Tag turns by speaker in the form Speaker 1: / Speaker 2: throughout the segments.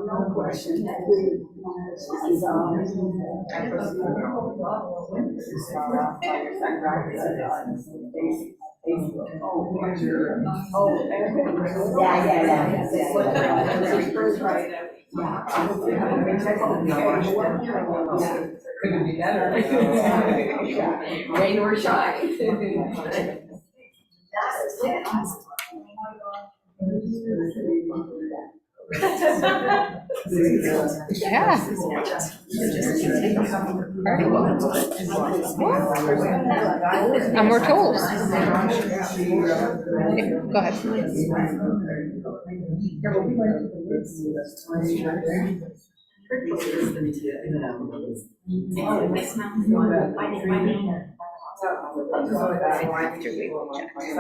Speaker 1: No question. Couldn't be better. Rain or shine.
Speaker 2: Yeah. Amor Towles. Go ahead.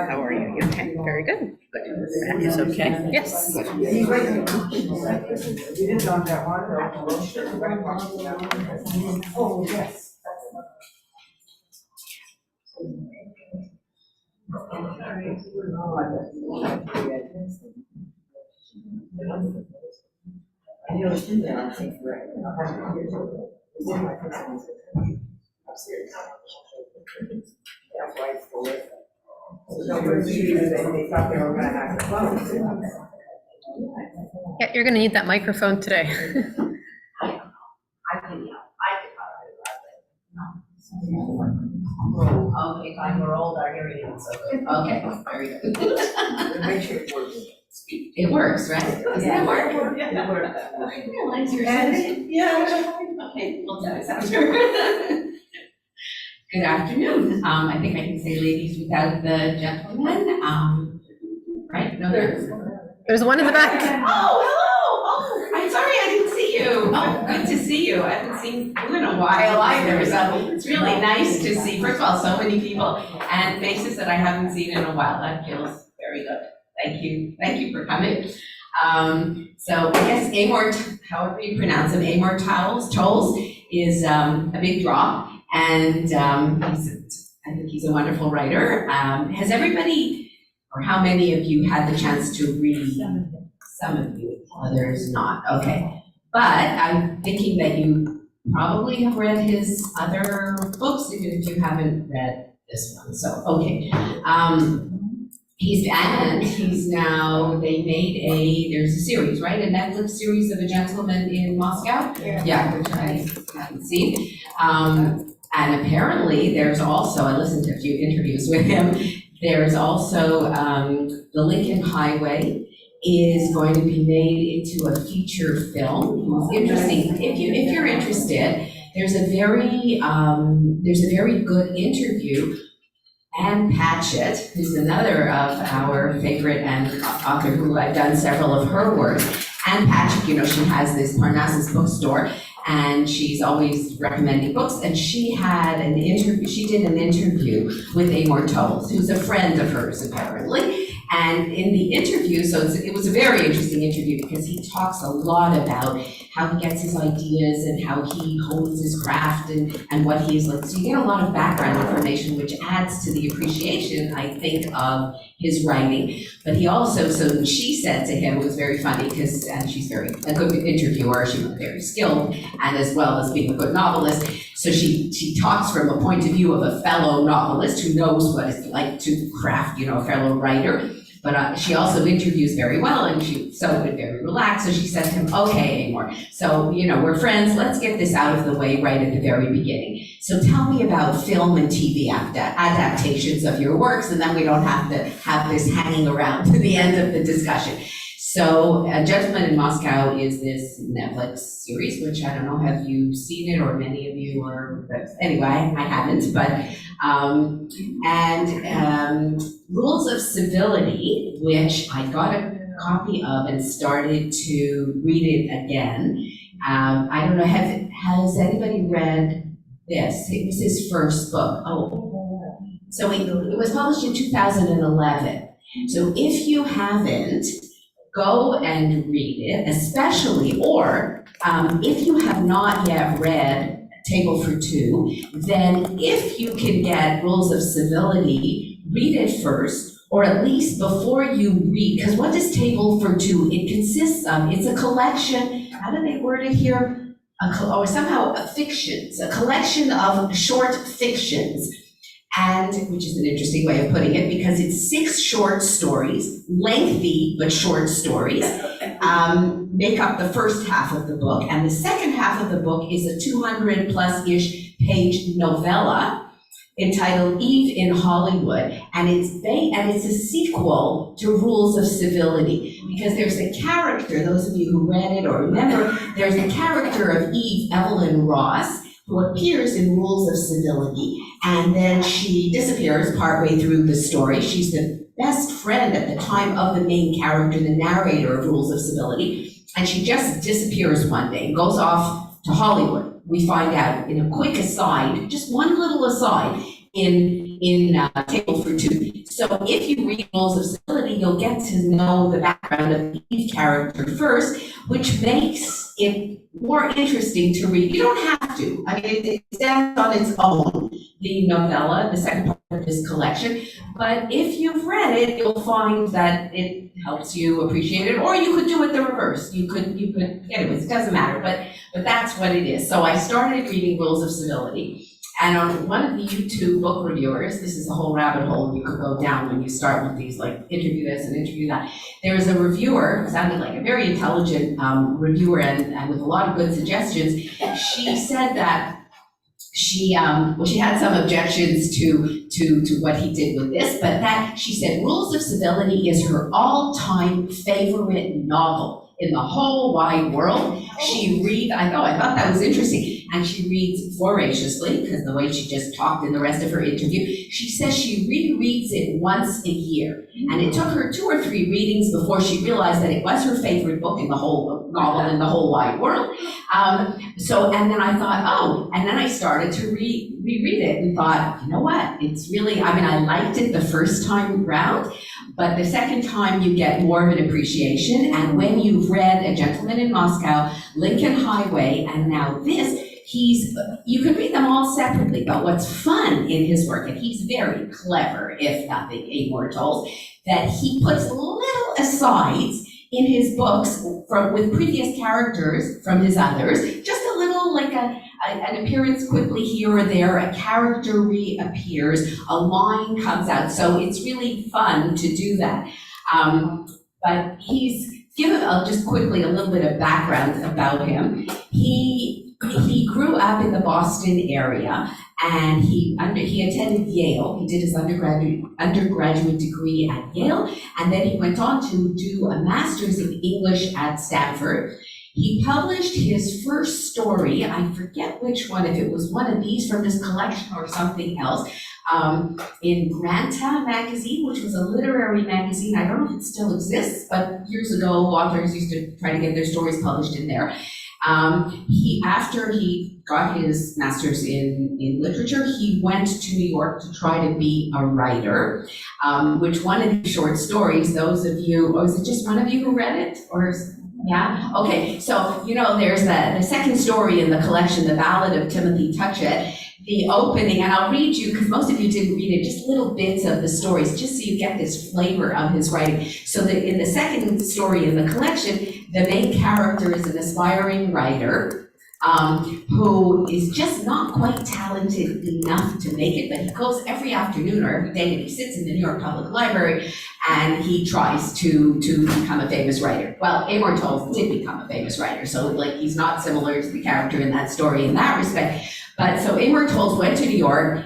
Speaker 2: How are you? You okay? Very good. Good.
Speaker 1: It's okay.
Speaker 2: Yes.
Speaker 1: Oh, yes.
Speaker 2: Yeah, you're going to need that microphone today.
Speaker 3: Okay, fine, we're old, our hearing isn't so good. Okay, very good.
Speaker 1: Make sure it works.
Speaker 3: It works, right? Does that work?
Speaker 1: Yeah, it works.
Speaker 3: I didn't realize you were sitting. Yeah. Okay, we'll do this after. Good afternoon. I think I can say ladies without the gentlemen. Right? No,
Speaker 2: There's one in the back.
Speaker 3: Oh, hello. Oh, I'm sorry I didn't see you. Oh, good to see you. I haven't seen you in a while either, so it's really nice to see, first of all, so many people and faces that I haven't seen in a while. That feels very good. Thank you. Thank you for coming. So I guess Amor, however you pronounce him, Amor Towles is a big draw, and I think he's a wonderful writer. Has everybody, or how many of you had the chance to read? Some of you, others not. Okay, but I'm thinking that you probably have read his other books, even if you haven't read this one. So okay. He's now, they made there's a series, right? A Netflix series of A Gentleman in Moscow? Yeah, which I haven't seen. And apparently there's also, I listened to a few interviews with him, there's also The Lincoln Highway is going to be made into a feature film. It's interesting, if you're interested, there's a very good interview. Anne Patchett, who's another of our favorite and author who I've done several of her works. Anne Patchett, you know, she has this Parnassus bookstore and she's always recommending books. And she did an interview with Amor Towles, who's a friend of hers apparently. And in the interview, so it was a very interesting interview because he talks a lot about how he gets his ideas and how he hones his craft and what he is like. So you get a lot of background information, which adds to the appreciation, I think, of his writing. But he also, so she said to him, it was very funny because, and she's a good interviewer, she was very skilled, and as well as being a good novelist. So she talks from a point of view of a fellow novelist who knows what it's like to craft, a fellow writer. But she also interviews very well, and she's very relaxed. So she said to him, okay, Amor, so, we're friends. Let's get this out of the way right at the very beginning. So tell me about film and TV adaptations of your works, and then we don't have to have this hanging around to the end of the discussion. So, A Gentleman in Moscow is this Netflix series, which I don't know, have you seen it, or many of you, or, but anyway, I haven't, but, Rules of Civility, which I got a copy of and started to read it again. I don't know, has anybody read this? It was his first book. Oh, so it was published in 2011. So if you haven't, go and read it, especially, or if you have not yet read Table for Two, then if you can get Rules of Civility, read it first, or at least before you read, because what is Table for Two? It consists of, it's a collection, how do they word it here? Or somehow fictions, a collection of short fictions. And, which is an interesting way of putting it, because it's 6 short stories, lengthy but short stories, make up the first half of the book. And the second half of the book is a 200-plus-ish page novella entitled Eve in Hollywood. And it's a sequel to Rules of Civility, because there's a character, those of you who read it or remember, there's a character of Eve, Evelyn Ross, who appears in Rules of Civility, and then she disappears partway through the story. She's the best friend at the time of the main character, the narrator of Rules of Civility, and she just disappears one day and goes off to Hollywood. We find out in a quick aside, just one little aside, in Table for Two. So if you read Rules of Civility, you'll get to know the background of the Eve character first, which makes it more interesting to read. You don't have to. I mean, it stands on its own, the novella, the second part of this collection. But if you've read it, you'll find that it helps you appreciate it, or you could do it the reverse. You could, anyways, it doesn't matter, but that's what it is. So I started reading Rules of Civility. And on one of the YouTube book reviewers, this is a whole rabbit hole you could go down when you start with these, like, interview this and interview that. There was a reviewer, who sounded like a very intelligent reviewer and with a lot of good suggestions. She said that she had some objections to what he did with this, but that she said Rules of Civility is her all-time favorite novel in the whole wide world. She reads, I thought that was interesting. And she reads voraciously, because the way she just talked in the rest of her interview, she says she rereads it once a year. And it took her 2 or 3 readings before she realized that it was her favorite book in the whole novel in the whole wide world. And then I thought, and then I started to reread it and thought, you know what, it's really, I mean, I liked it the first time round, but the second time you get more of an appreciation. And when you've read A Gentleman in Moscow, Lincoln Highway, and now this, you can read them all separately, but what's fun in his work, and he's very clever, if nothing, Amor Towles, that he puts little asides in his books with previous characters from his others, just a little, like an appearance quickly here or there, a character reappears, a line comes out, so it's really fun to do that. But he's given, just quickly, a little bit of background about him. He grew up in the Boston area, and he attended Yale. He did his undergraduate degree at Yale, and then he went on to do a master's in English at Stanford. He published his first story, I forget which one, if it was one of these from this collection or something else, in Granta magazine, which was a literary magazine. I don't know if it still exists, but years ago, authors used to try to get their stories published in there. After he got his master's in literature, he went to New York to try to be a writer, which one of these short stories, those of you, is it just one of you who read it? Or, yeah? Okay, so, there's the second story in the collection, The Ballad of Timothy Touchett, the opening, and I'll read you, because most of you didn't read it, just little bits of the stories, just so you get this flavor of his writing. So that in the second story in the collection, the main character is an aspiring writer who is just not quite talented enough to make it, but he goes every afternoon or every day, and he sits in the New York Public Library, and he tries to become a famous writer. Well, Amor Towles did become a famous writer, so he's not similar to the character in that story in that respect. But so Amor Towles went to New York.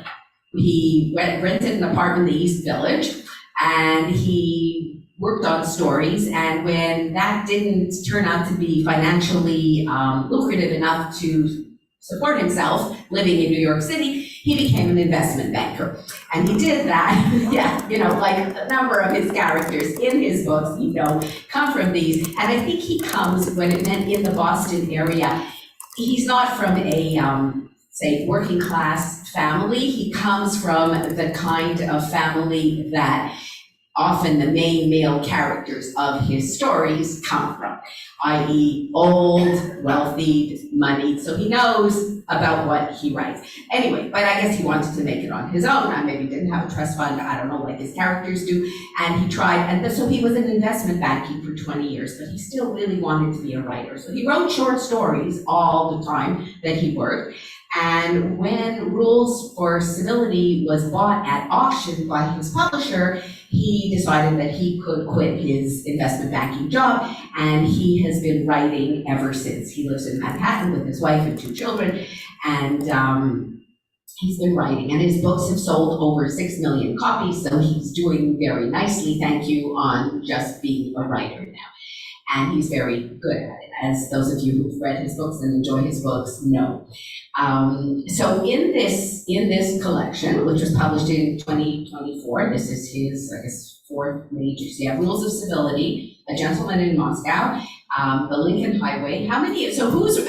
Speaker 3: He rented an apartment in the East Village, and he worked on stories, and when that didn't turn out to be financially lucrative enough to support himself living in New York City, he became an investment banker. And he did that, yeah, you know, like a number of his characters in his books, you know, come from these. And I think he comes, when it meant in the Boston area, he's not from a, say, working class family. He comes from the kind of family that often the main male characters of his stories come from, i.e. old, wealthy, moneyed, so he knows about what he writes. Anyway, but I guess he wanted to make it on his own. I maybe didn't have a trust fund, I don't know, like his characters do, and he tried, and so he was an investment banking for 20 years, but he still really wanted to be a writer. So he wrote short stories all the time that he worked. And when Rules for Civility was bought at auction by his publisher, he decided that he could quit his investment banking job, and he has been writing ever since. He lives in Manhattan with his wife and 2 children, and he's been writing, and his books have sold over 6 million copies, so he's doing very nicely, thank you, on just being a writer now. And he's very good at it, as those of you who've read his books and enjoy his books know. So in this collection, which was published in 2024, this is his, I guess, 4th major. So you have Rules of Civility, A Gentleman in Moscow, The Lincoln Highway. How many? So who's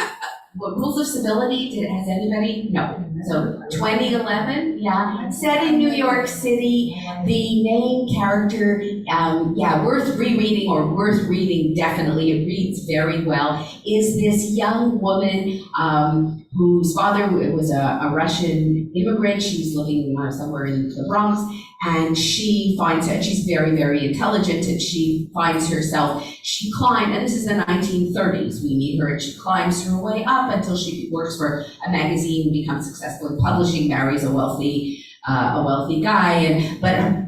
Speaker 3: what Rules of Civility? Has anybody? No. So 2011, yeah, set in New York City. The main character, yeah, worth rereading or worth reading definitely. It reads very well. Is this young woman whose father was a Russian immigrant. She's living somewhere in the Bronx, and she finds that she's very, very intelligent, and she finds herself, she climbed, and this is the 1930s, we meet her, and she climbs her way up until she works for a magazine, becomes successful in publishing, marries a wealthy guy, but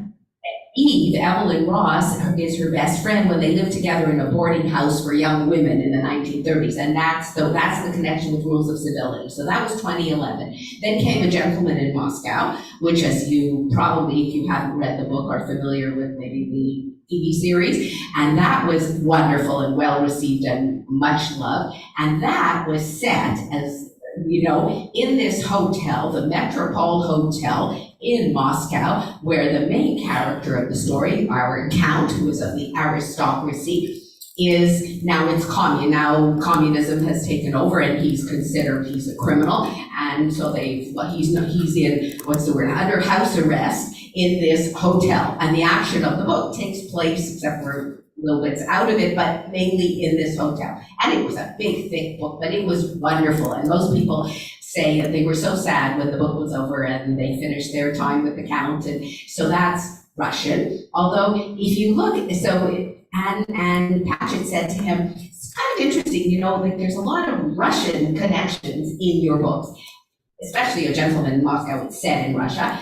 Speaker 3: Eve, Evelyn Ross, is her best friend when they lived together in a boarding house for young women in the 1930s, and that's the connection with Rules of Civility. So that was 2011. Then came A Gentleman in Moscow, which, as you probably, if you haven't read the book, are familiar with maybe the TV series, and that was wonderful and well received and much loved. And that was set, as you know, in this hotel, the Metropole Hotel in Moscow, where the main character of the story, our count, who is of the aristocracy, is now it's now communism has taken over, and he's a criminal, and so he's in, what's the word, under house arrest in this hotel, and the action of the book takes place, except for little bits out of it, but mainly in this hotel. And it was a big, thick book, but it was wonderful. And most people say that they were so sad when the book was over and they finished their time with the Count. And so that's Russian. Although if you look, and Patchett said to him, it's kind of interesting, you know, like there's a lot of Russian connections in your books. Especially A Gentleman in Moscow, it's set in Russia.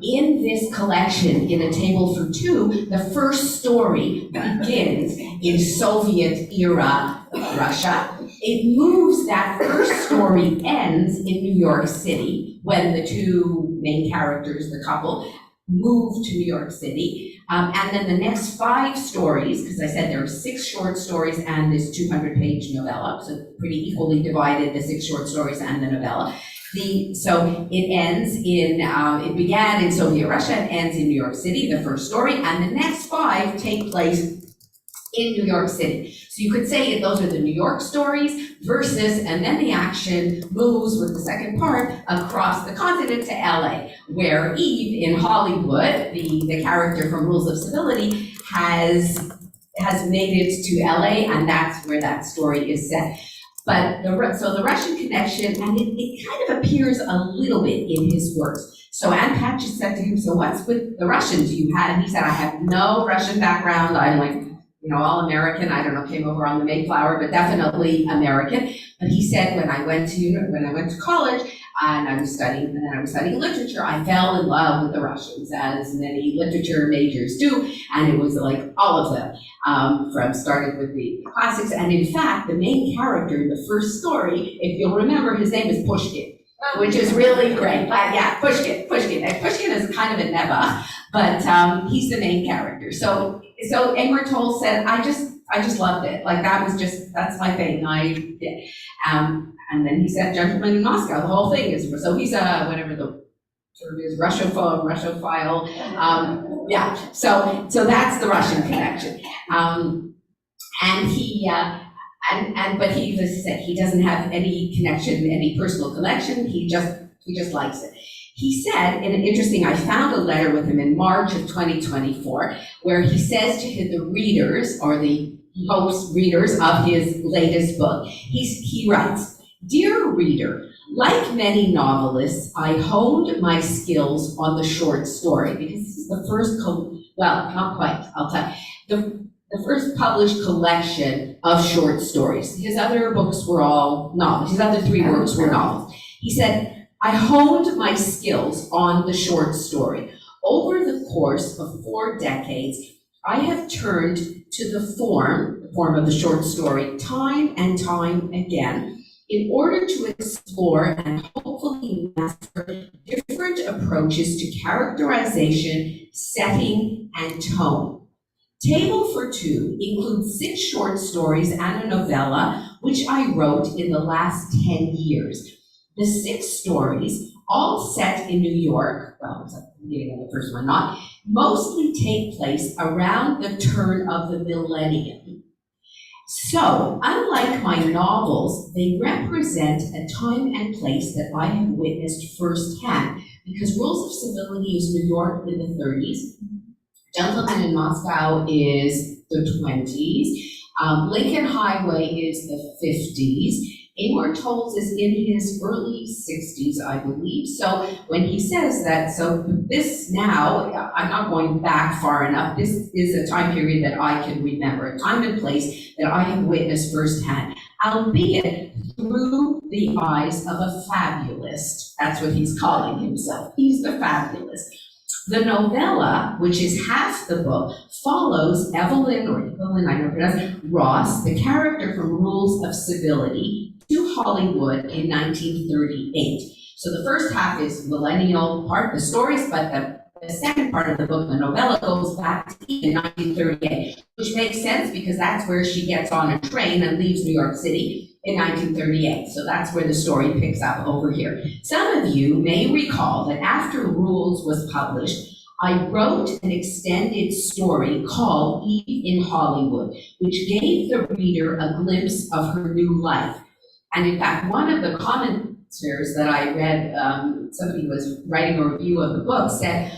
Speaker 3: In this collection, in A Table for Two, the first story begins in Soviet-era Russia. It moves, that first story ends in New York City when the 2 main characters, the couple, move to New York City. And then the next 5 stories, because I said there are 6 short stories and this 200-page novella, so pretty equally divided, the 6 short stories and the novella. So it ends in, it began in Soviet Russia and ends in New York City, the first story, and the next 5 take place in New York City. So you could say those are the New York stories versus, and then the action moves with the second part across the continent to LA, where Eve in Hollywood, the character from Rules of Civility, has made it to LA, and that's where that story is set. But so the Russian connection, and it kind of appears a little bit in his works. So Anne Patchett said to him, so what's with the Russians you had? And he said, I have no Russian background. I'm like, you know, all American. I don't know, came over on the Mayflower, but definitely American. But he said, when I went to college, and I was studying literature, I fell in love with the Russians, as many literature majors do, and it was like all of them, started with the classics. And in fact, the main character in the first story, if you'll remember, his name is Pushkin. which is really great. But yeah, Pushkin. And Pushkin is kind of a neva, but he's the main character. So Amor Towles said, I just loved it. Like that's my thing. And then he said Gentleman in Moscow. The whole thing is, so he's whatever the term is, Russophile. Yeah, so that's the Russian connection. And he, but he, as I said, he doesn't have any connection, any personal connection. He just likes it. He said, and interesting, I found a letter with him in March of 2024, where he says to the readers, or the hopes readers of his latest book, he writes, "Dear reader, like many novelists, I honed my skills on the short story," because this is the first, well, not quite, I'll tell you, the first published collection of short stories. His other books were all novels. His other 3 works were novels. He said, "I honed my skills on the short story. Over the course of 4 decades, I have turned to the form of the short story, time and time again, in order to explore and hopefully master different approaches to characterization, setting, and tone. Table for Two includes 6 short stories and a novella, which I wrote in the last 10 years. The 6 stories, all set in New York, well, except the beginning of the first one, not, mostly take place around the turn of the millennium. So, unlike my novels, they represent a time and place that I have witnessed firsthand, because Rules of Civility is New York in the 30s, Gentleman in Moscow is the 20s, Lincoln Highway is the 50s, Amor Towles is in his early 60s, I believe. So when he says that, so this now, I'm not going back far enough, this is a time period that I can remember, a time and place that I have witnessed firsthand, albeit through the eyes of a fabulist. That's what he's calling himself. He's the fabulist. The novella, which is half the book, follows Evelyn I don't pronounce, Ross, the character from Rules of Civility, to Hollywood in 1938. So the first half is millennial part, the stories, but the second part of the book, the novella, goes back to in 1938, which makes sense because that's where she gets on a train and leaves New York City in 1938. So that's where the story picks up over here. Some of you may recall that after Rules was published, I wrote an extended story called Eve in Hollywood, which gave the reader a glimpse of her new life. And in fact, one of the commentators that I read, somebody was writing a review of the book, said,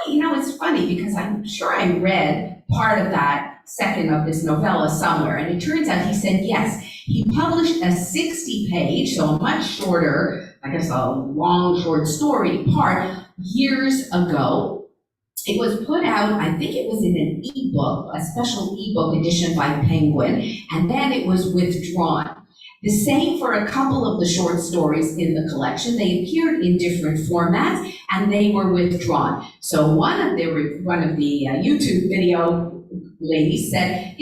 Speaker 3: it's funny because I'm sure I read part of that second of this novella somewhere. And it turns out he said, yes, he published a 60-page, so a much shorter, I guess a long short story part years ago. It was put out, I think it was in an ebook, a special ebook edition by Penguin, and then it was withdrawn. The same for a couple of the short stories in the collection. They appeared in different formats and they were withdrawn. So one of the YouTube video ladies said,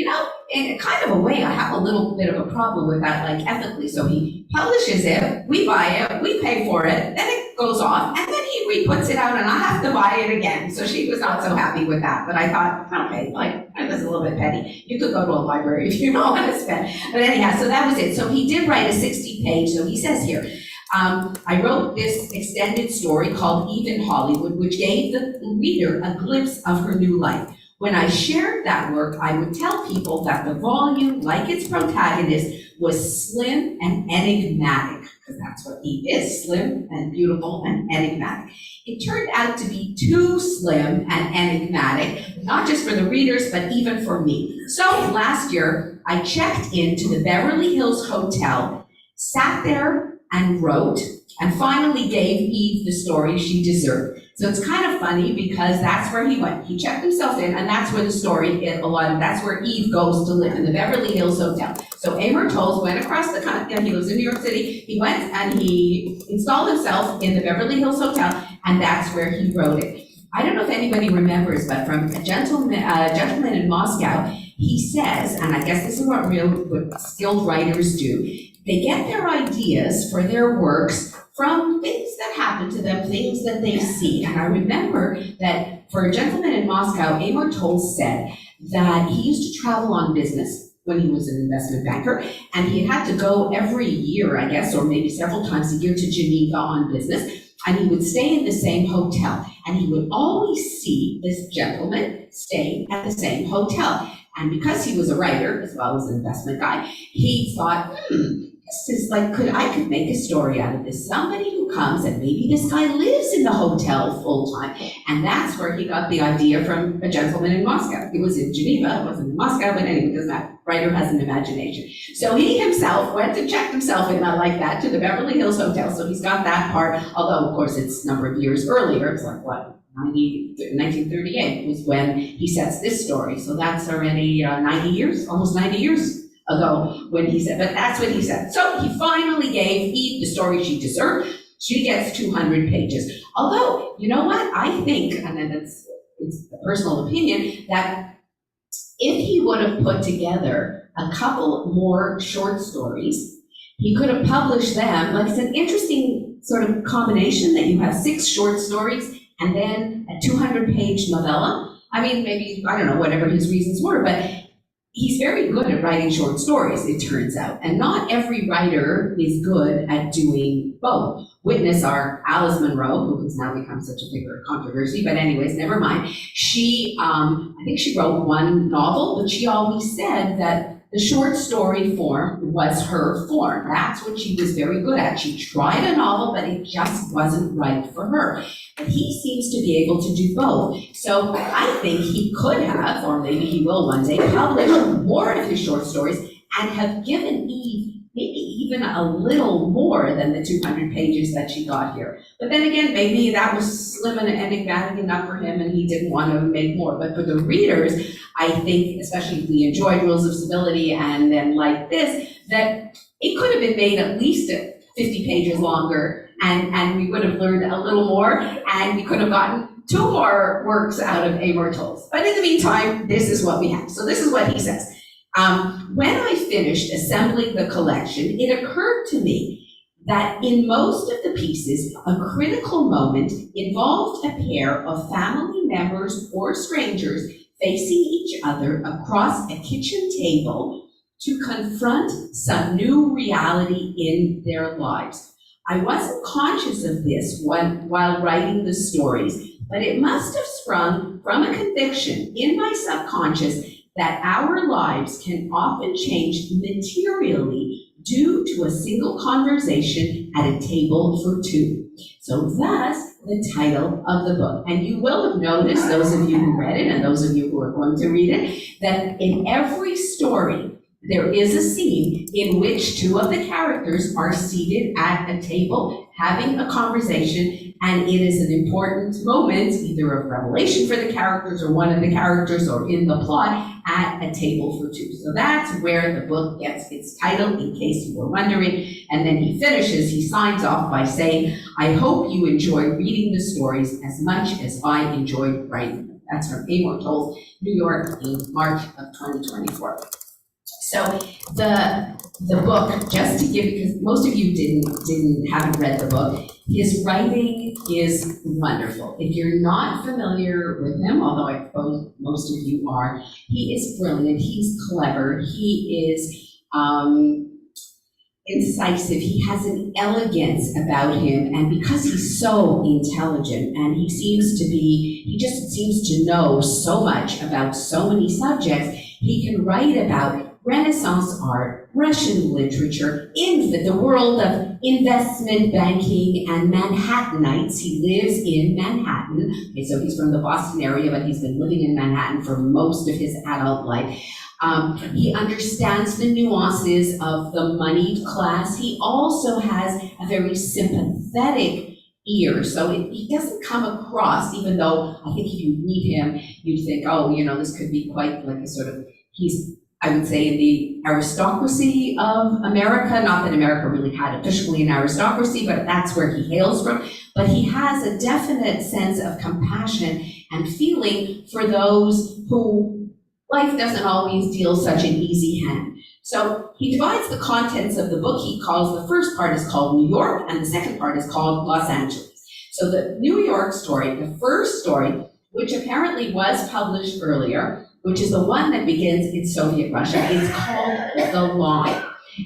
Speaker 3: in kind of a way, I have a little bit of a problem with that, like ethically. So he publishes it, we buy it, we pay for it, then it goes off, and then he re-puts it out and I have to buy it again. So she was not so happy with that, but I thought, okay, that's a little bit petty. You could go to a library if you don't want to spend. But anyhow, so that was it. So he did write a 60-page, so he says here, I wrote this extended story called Eve in Hollywood, which gave the reader a glimpse of her new life. When I shared that work, I would tell people that the volume, like its protagonist, was slim and enigmatic, because that's what Eve is, slim and beautiful and enigmatic. It turned out to be too slim and enigmatic, not just for the readers, but even for me. So last year, I checked into the Beverly Hills Hotel, sat there and wrote, and finally gave Eve the story she deserved. So it's kind of funny because that's where he went. He checked himself in, and that's where the story, that's where Eve goes to live, in the Beverly Hills Hotel. So Amor Towles went across the country, he lives in New York City, he went and he installed himself in the Beverly Hills Hotel, and that's where he wrote it. I don't know if anybody remembers, but from a Gentleman in Moscow, he says, and I guess this is what skilled writers do, they get their ideas for their works from things that happen to them, things that they see. And I remember that for a gentleman in Moscow, Amor Towles said that he used to travel on business when he was an investment banker, and he had to go every year, I guess, or maybe several times a year to Geneva on business, and he would stay in the same hotel, and he would always see this gentleman staying at the same hotel. And because he was a writer as well as an investment guy, he thought, this is like, I could make a story out of this. Somebody who comes and maybe this guy lives in the hotel full time. And that's where he got the idea from a gentleman in Moscow. He was in Geneva, it wasn't in Moscow, but anyway, it doesn't matter. Writer has an imagination. So he himself went and checked himself in, like that, to the Beverly Hills Hotel. So he's got that part, although of course it's a number of years earlier. It's like, what? 1938 was when he sets this story. So that's already 90 years, almost 90 years ago when he said, but that's what he said. So he finally gave Eve the story she deserved. She gets 200 pages. Although, you know what? I think, and then it's a personal opinion, that if he would have put together a couple more short stories, he could have published them. Like, it's an interesting sort of combination that you have 6 short stories and then a 200-page novella. I mean, maybe, I don't know, whatever his reasons were, but he's very good at writing short stories, it turns out. And not every writer is good at doing both. Witness our Alice Munro, who has now become such a figure of controversy, but anyways, never mind. She, I think she wrote one novel, but she always said that the short story form was her form. That's what she was very good at. She tried a novel, but it just wasn't right for her. But he seems to be able to do both. So I think he could have, or maybe he will one day, publish more of his short stories and have given Eve maybe even a little more than the 200 pages that she got here. But then again, maybe that was slim and enigmatic enough for him and he didn't want to make more. But for the readers, I think, especially if we enjoyed Rules of Civility and then like this, that it could have been made at least 50 pages longer and we would have learned a little more and we could have gotten 2 more works out of Amor Towles. But in the meantime, this is what we have. So this is what he says. When I finished assembling the collection, it occurred to me that in most of the pieces, a critical moment involved a pair of family members or strangers facing each other across a kitchen table to confront some new reality in their lives. I wasn't conscious of this while writing the stories, but it must have sprung from a conviction in my subconscious that our lives can often change materially due to a single conversation at a table for 2. So thus the title of the book. And you will have noticed, those of you who read it and those of you who are going to read it, that in every story there is a scene in which 2 of the characters are seated at a table having a conversation, and it is an important moment, either of revelation for the characters or one of the characters or in the plot, at a table for 2. So that's where the book gets its title, in case you were wondering. And then he finishes, he signs off by saying, I hope you enjoy reading the stories as much as I enjoyed writing them. That's from Amor Towles, New York, in March of 2024. So the book, just to give, because most of you haven't read the book, his writing is wonderful. If you're not familiar with him, although I suppose most of you are, he is brilliant, he's clever, he is incisive, he has an elegance about him, and because he's so intelligent and he just seems to know so much about so many subjects, he can write about Renaissance art, Russian literature, in the world of investment banking and Manhattanites. He lives in Manhattan. Okay, so he's from the Boston area, but he's been living in Manhattan for most of his adult life. He understands the nuances of the moneyed class. He also has a very sympathetic ear, so he doesn't come across, even though I think if you read him, you'd think, oh, this could be quite like a sort of, I would say, in the aristocracy of America. Not that America really had officially an aristocracy, but that's where he hails from. But he has a definite sense of compassion and feeling for those who life doesn't always deal such an easy hand. So he divides the contents of the book. He calls the first part is called New York, and the second part is called Los Angeles. So the New York story, the first story, which apparently was published earlier, which is the one that begins in Soviet Russia, is called The Line.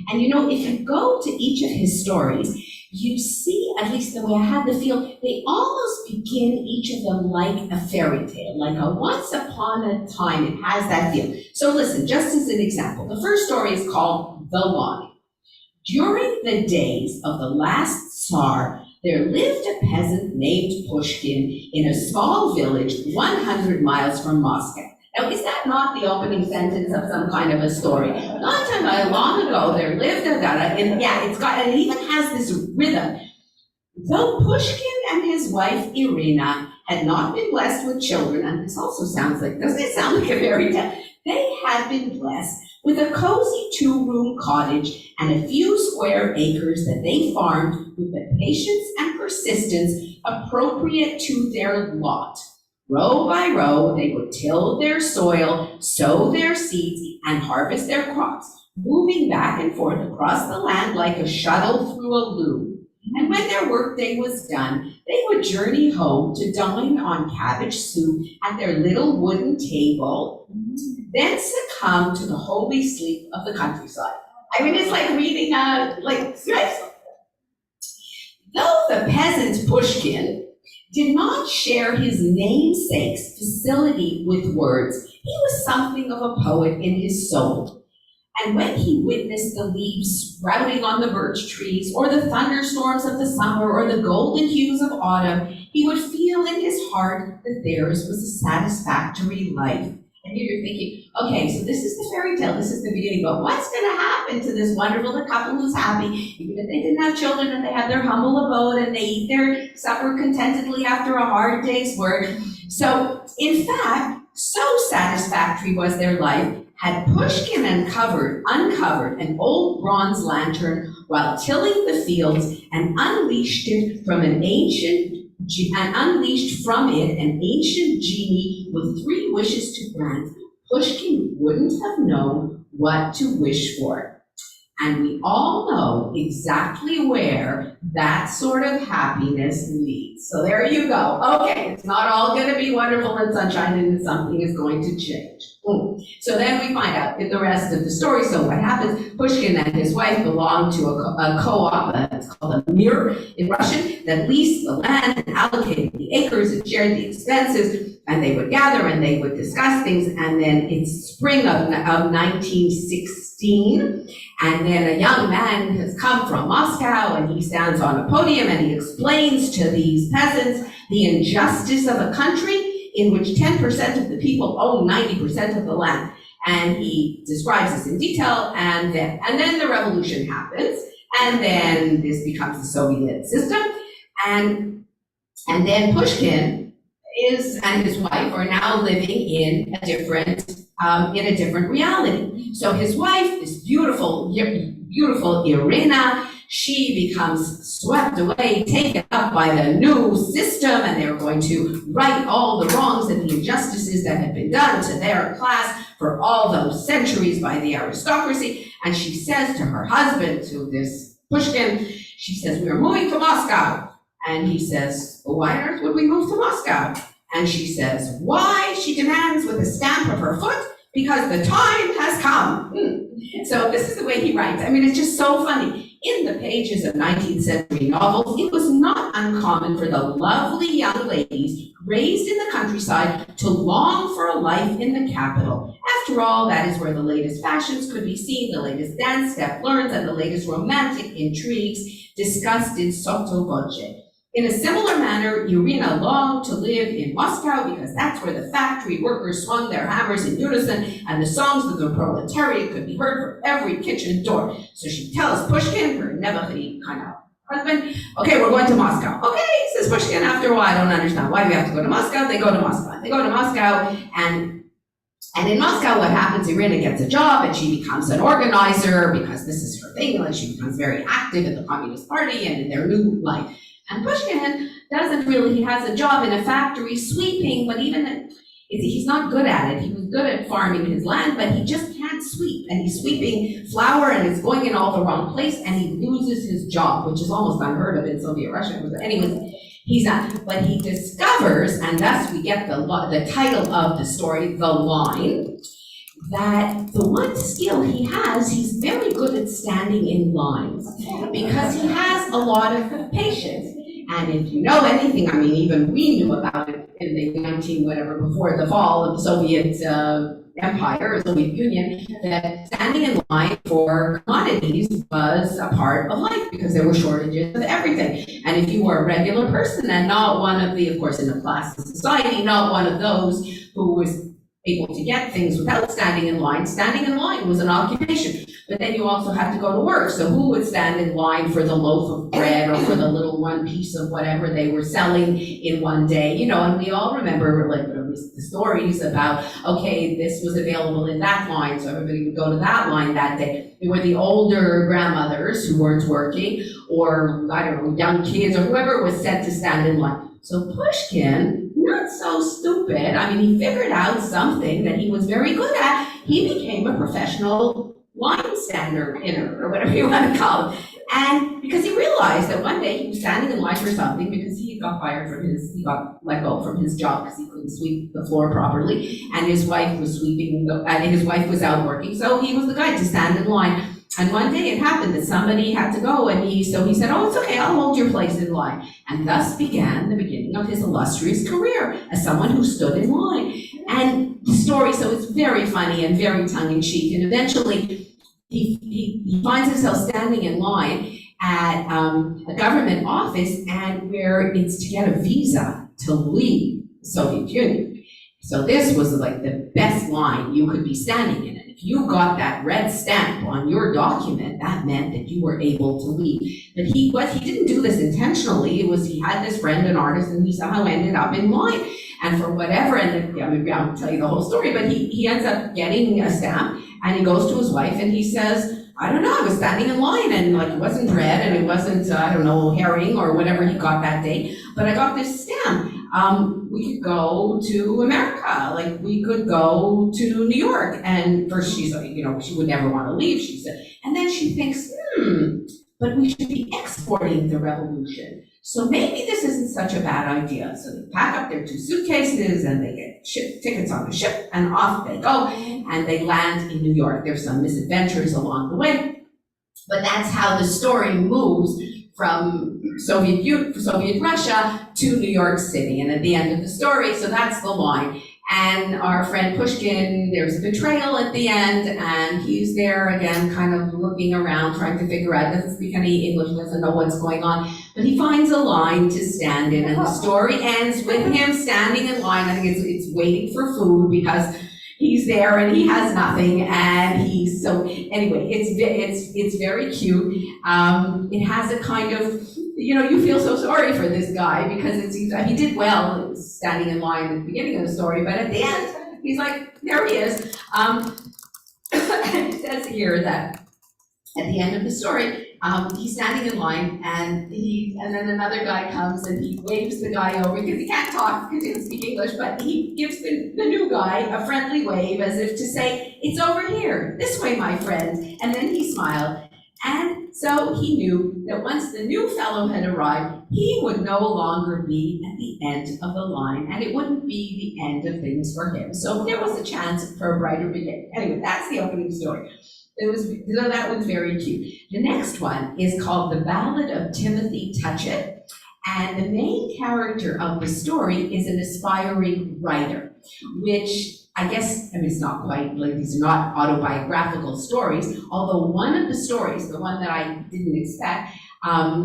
Speaker 3: And you know, if you go to each of his stories, you see, at least the way I had the feel, they almost begin each of them like a fairy tale, like a once upon a time. It has that feel. So listen, just as an example, the first story is called The Line. During the days of the last Tsar, there lived a peasant named Pushkin in a small village 100 miles from Moscow. Now, is that not the opening sentence of some kind of a story? Long ago, there lived a guy, and yeah, it even has this rhythm. Though Pushkin and his wife Irina had not been blessed with children, and this also doesn't it sound like a fairy tale? They had been blessed with a cozy 2-room cottage and a few square acres that they farmed with the patience and persistence appropriate to their lot. Row by row, they would till their soil, sow their seeds, and harvest their crops, moving back and forth across the land like a shuttle through a loop. And when their workday was done, they would journey home to dine on cabbage soup at their little wooden table, then succumb to the holy sleep of the countryside. I mean, it's like reading though the peasant Pushkin did not share his namesake's facility with words, he was something of a poet in his soul. And when he witnessed the leaves sprouting on the birch trees, or the thunderstorms of the summer, or the golden hues of autumn, he would feel in his heart that theirs was a satisfactory life. And you're thinking, okay, so this is the fairy tale, this is the beginning, but what's going to happen to this wonderful couple who's happy, even if they didn't have children and they have their humble abode and they eat their supper contentedly after a hard day's work? So, in fact, so satisfactory was their life, had Pushkin uncovered an old bronze lantern while tilling the fields and unleashed from it an ancient genie with 3 wishes to grant, Pushkin wouldn't have known what to wish for. And we all know exactly where that sort of happiness leads. So there you go. Okay, it's not all going to be wonderful and sunshine, and something is going to change. So then we find out in the rest of the story. So what happens, Pushkin and his wife belong to a co-op, it's called a mir in Russian, that leased the land and allocated the acres and shared the expenses, and they would gather and they would discuss things. And then it's spring of 1916, and then a young man has come from Moscow, and he stands on a podium and he explains to these peasants the injustice of a country in which 10% of the people own 90% of the land. And he describes this in detail, and then the revolution happens, and then this becomes the Soviet system, and then Pushkin and his wife are now living in a different reality. So his wife, this beautiful Irina, she becomes swept away, taken up by the new system, and they're going to right all the wrongs and the injustices that had been done to their class for all those centuries by the aristocracy. And she says to her husband, to this Pushkin, she says, "We are moving to Moscow." And he says, "Well, why on earth would we move to Moscow?" And she says, "Why?" She demands with a stamp of her foot, "Because the time has come." So this is the way he writes. I mean, it's just so funny. In the pages of 19th century novels, it was not uncommon for the lovely young ladies raised in the countryside to long for a life in the capital. After all, that is where the latest fashions could be seen, the latest dance step learned, and the latest romantic intrigues discussed in sotto voce. In a similar manner, Irina longed to live in Moscow because that's where the factory workers swung their hammers in unison and the songs of the proletariat could be heard from every kitchen door. So she tells Pushkin, her never-free kind of husband, "Okay, we're going to Moscow." "Okay," says Pushkin after a while. "I don't understand. Why do we have to go to Moscow?" They go to Moscow. They go to Moscow, and in Moscow, what happens, Irina gets a job and she becomes an organizer because this is her thing. Like, she becomes very active in the Communist Party and in their new life. And Pushkin doesn't really, he has a job in a factory sweeping, but even he's not good at it. He was good at farming his land, but he just can't sweep. And he's sweeping flour and it's going in all the wrong place and he loses his job, which is almost unheard of in Soviet Russia. But anyways, he's not, but he discovers, and thus we get the title of the story, The Line, that the one skill he has, he's very good at standing in lines because he has a lot of patience. And if you know anything, I mean, even we knew about it in the 19 whatever, before the fall of the Soviet Empire, or Soviet Union, that standing in line for commodities was a part of life because there were shortages of everything. And if you were a regular person and not one of the, of course, in a class society, not one of those who was able to get things without standing in line was an occupation. But then you also had to go to work. So who would stand in line for the loaf of bread or for the little one piece of whatever they were selling in one day? You know, and we all remember like the stories about, okay, this was available in that line, so everybody would go to that line that day. They were the older grandmothers who weren't working, or I don't know, young kids, or whoever was set to stand in line. So Pushkin, not so stupid, I mean, he figured out something that he was very good at. He became a professional line stander or whatever you want to call it. And because he realized that one day he was standing in line for something because he got he got let go from his job because he couldn't sweep the floor properly, and his wife was sweeping, and his wife was out working, so he was the guy to stand in line. And one day it happened that somebody had to go, and so he said, oh, it's okay, I'll hold your place in line. And thus began the beginning of his illustrious career as someone who stood in line. And the story, so it's very funny and very tongue-in-cheek, and eventually he finds himself standing in line at a government office, and where it's to get a visa to leave the Soviet Union. So this was like the best line you could be standing in. And if you got that red stamp on your document, that meant that you were able to leave. But he didn't do this intentionally. He had this friend, an artist, and he somehow ended up in line. And for whatever, and maybe I'll tell you the whole story, but he ends up getting a stamp, and he goes to his wife and he says, I don't know, I was standing in line and like it wasn't red and it wasn't, I don't know, herring or whatever he got that day, but I got this stamp. We could go to America, like we could go to New York. And first she's like, she would never want to leave, she said. And then she thinks, but we should be exporting the revolution. So maybe this isn't such a bad idea. So they pack up their 2 suitcases and they get tickets on the ship and off they go, and they land in New York. There's some misadventures along the way, but that's how the story moves from Soviet Russia to New York City. And at the end of the story, so that's the line. And our friend Pushkin, there's a betrayal at the end, and he's there again, kind of looking around, trying to figure out, doesn't speak any English, doesn't know what's going on, but he finds a line to stand in, and the story ends with him standing in line. I think it's waiting for food because he's there and he has nothing, and anyway, it's very cute. It has a kind of, you feel so sorry for this guy because he did well standing in line at the beginning of the story, but at the end, he's like, there he is. It says here that at the end of the story, he's standing in line, and then another guy comes and he waves the guy over because he can't talk because he doesn't speak English, but he gives the new guy a friendly wave as if to say, it's over here, this way, my friend. And then he smiled. And so he knew that once the new fellow had arrived, he would no longer be at the end of the line, and it wouldn't be the end of things for him. So there was a chance for a brighter beginning. Anyway, that's the opening story. That one's very cute. The next one is called The Ballad of Timothy Touchett, and the main character of the story is an aspiring writer, which I guess, it's not quite, like these are not autobiographical stories, although one of the stories, the one that I didn't expect,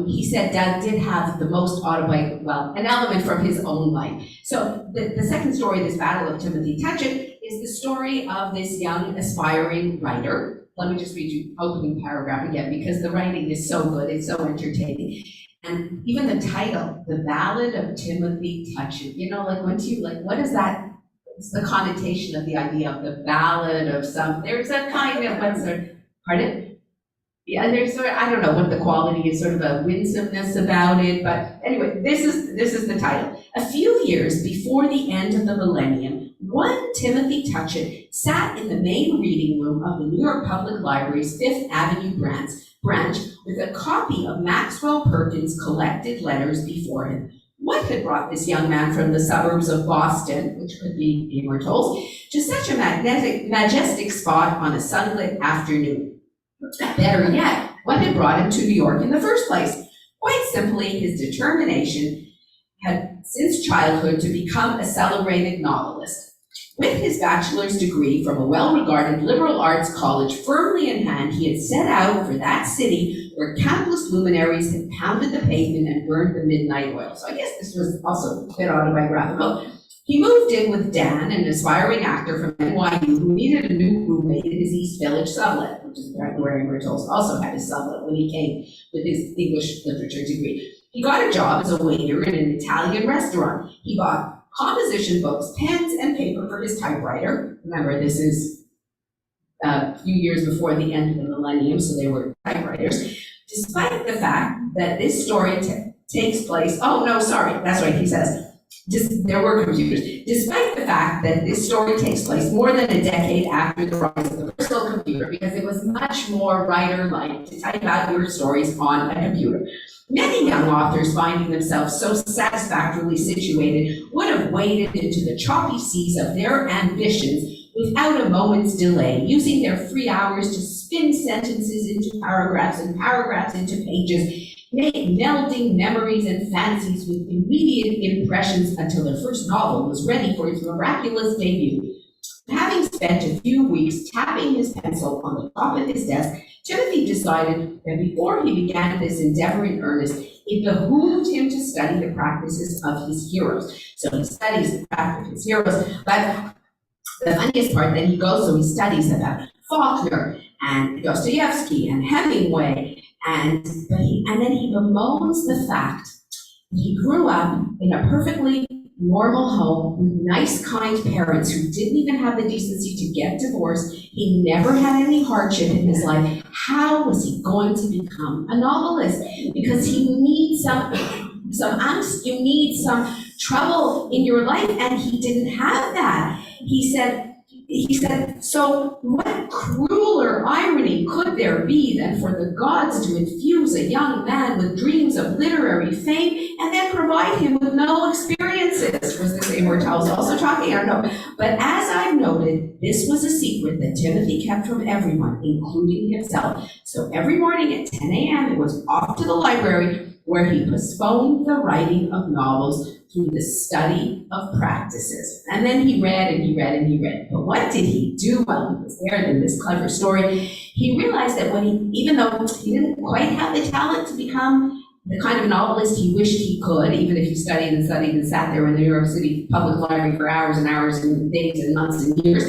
Speaker 3: he said did have the most an element from his own life. So the second story, this Battle of Timothy Touchett, is the story of this young aspiring writer. Let me just read you the opening paragraph again, because the writing is so good, it's so entertaining. And even the title, The Ballad of Timothy Touchett, what is that? It's the connotation of the idea of the ballad of there's a kind of, pardon? Yeah, there's I don't know what the quality is, sort of a winsomeness about it, but anyway, this is the title. A few years before the end of the millennium, One Timothy Touchett sat in the main reading room of the New York Public Library's Fifth Avenue branch with a copy of Maxwell Perkins' collected letters before him. What had brought this young man from the suburbs of Boston, which could be Amor Towles, to such a majestic spot on a sunlit afternoon? Better yet, what had brought him to New York in the first place? Quite simply, his determination had since childhood to become a celebrated novelist. With his bachelor's degree from a well-regarded liberal arts college firmly in hand, he had set out for that city where countless luminaries had pounded the pavement and burned the midnight oil. So I guess this was also a bit autobiographical. He moved in with Dan, an aspiring actor from NYU who needed a new roommate in his East Village sublet, which is where Amor Towles also had his sublet when he came with his English literature degree. He got a job as a waiter in an Italian restaurant. He bought composition books, pens, and paper for his typewriter. Remember, this is a few years before the end of the millennium, so they were typewriters. Despite the fact that this story takes place, that's right, he says, there were computers. Despite the fact that this story takes place more than a decade after the rise of the personal computer, because it was much more writer-like to type out your stories on a computer. Many young authors finding themselves so satisfactorily situated would have waded into the choppy seas of their ambitions without a moment's delay, using their free hours to spin sentences into paragraphs and paragraphs into pages, melding memories and fancies with immediate impressions until their first novel was ready for its miraculous debut. Having spent a few weeks tapping his pencil on the top of his desk, Timothy decided that before he began this endeavor in earnest, it behooved him to study the practices of his heroes. So he studies the craft of his heroes, but the funniest part, then he studies about Faulkner and Dostoevsky and Hemingway, and then he bemoans the fact that he grew up in a perfectly normal home with nice, kind parents who didn't even have the decency to get divorced. He never had any hardship in his life. How was he going to become a novelist? Because he needs some angst, you need some trouble in your life, and he didn't have that. He said, so what crueler irony could there be than for the gods to infuse a young man with dreams of literary fame and then provide him with no experiences? Was this Amor Towles also talking? I don't know. But as I've noted, this was a secret that Timothy kept from everyone, including himself. So every morning at 10 a.m., it was off to the library where he postponed the writing of novels through the study of practices. And then he read and he read and he read. But what did he do while he was there in this clever story? He realized that even though he didn't quite have the talent to become the kind of novelist he wished he could, even if he studied and sat there in the New York City Public Library for hours and hours and days and months and years,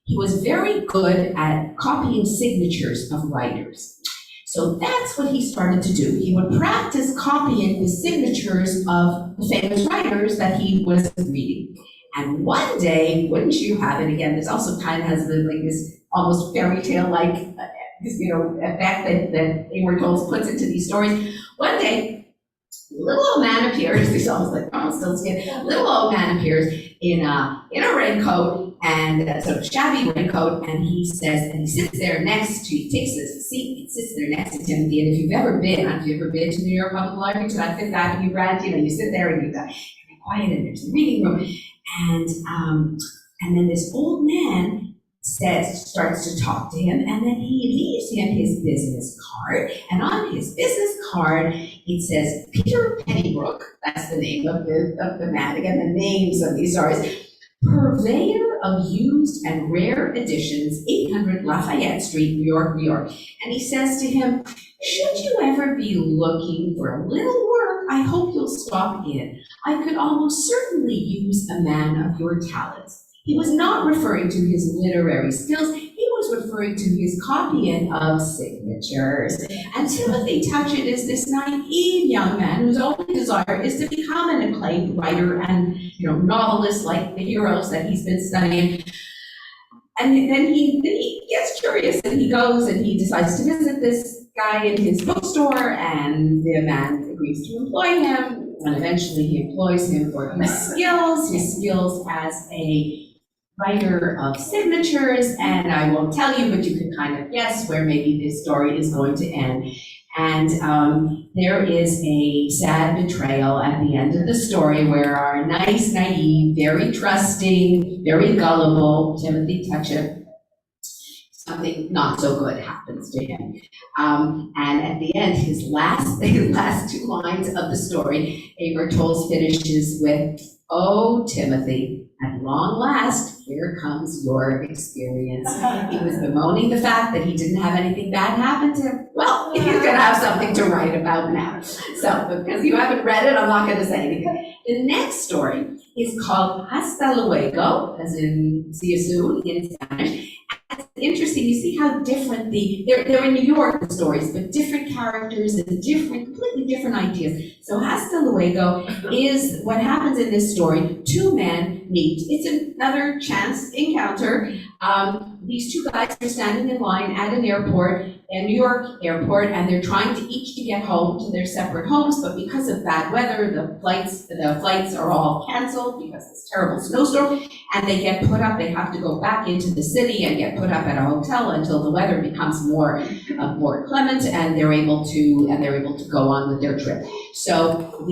Speaker 3: he was very good at copying signatures of writers. So that's what he started to do. He would practice copying the signatures of the famous writers that he was reading. And one day, wouldn't you have it, again, this also kind of has this almost fairy tale-like effect that Amor Towles puts into these stories. One day, a little old man appears, he's almost like still skin, a little old man appears in a raincoat, and sort of shabby raincoat, and he sits there he takes his seat, he sits there next to Timothy, and if you've ever been to New York Public Library, to that Fifth Avenue branch, you sit there and you're quiet, and there's a reading room, and then this old man starts to talk to him, and then he leaves him his business card, and on his business card, it says Peter Pennybrook, that's the name of the man, again, the names of these stories, purveyor of used and rare editions, 800 Lafayette Street, New York, New York. And he says to him, should you ever be looking for a little work, I hope you'll stop in. I could almost certainly use a man of your talents. He was not referring to his literary skills, he was referring to his copying of signatures. And Timothy Touchett is this naive young man whose only desire is to become an acclaimed writer and novelist like the heroes that he's been studying. And then he gets curious and he goes and he decides to visit this guy in his bookstore, and the man agrees to employ him, and eventually he employs him for his skills as a writer of signatures, and I won't tell you, but you can kind of guess where maybe this story is going to end. And there is a sad betrayal at the end of the story where our nice, naive, very trusting, very gullible Timothy Touchett, something not so good happens to him. And at the end, his last two lines of the story, Amor Towles finishes with, "Oh, Timothy, at long last, here comes your experience." He was bemoaning the fact that he didn't have anything bad happen to him. Well, he's gonna have something to write about now. So, because you haven't read it, I'm not gonna say anything. The next story is called Hasta Luego, as in see you soon in Spanish. It's interesting, you see how different they're in New York, the stories, but different characters and completely different ideas. So Hasta Luego is what happens in this story. Two men meet. It's another chance encounter. These two guys are standing in line at an airport, a New York airport, and they're trying to each to get home to their separate homes, but because of bad weather, the flights are all canceled because of this terrible snowstorm, and they get put up, they have to go back into the city and get put up at a hotel until the weather becomes more clement, and they're able to go on with their trip. So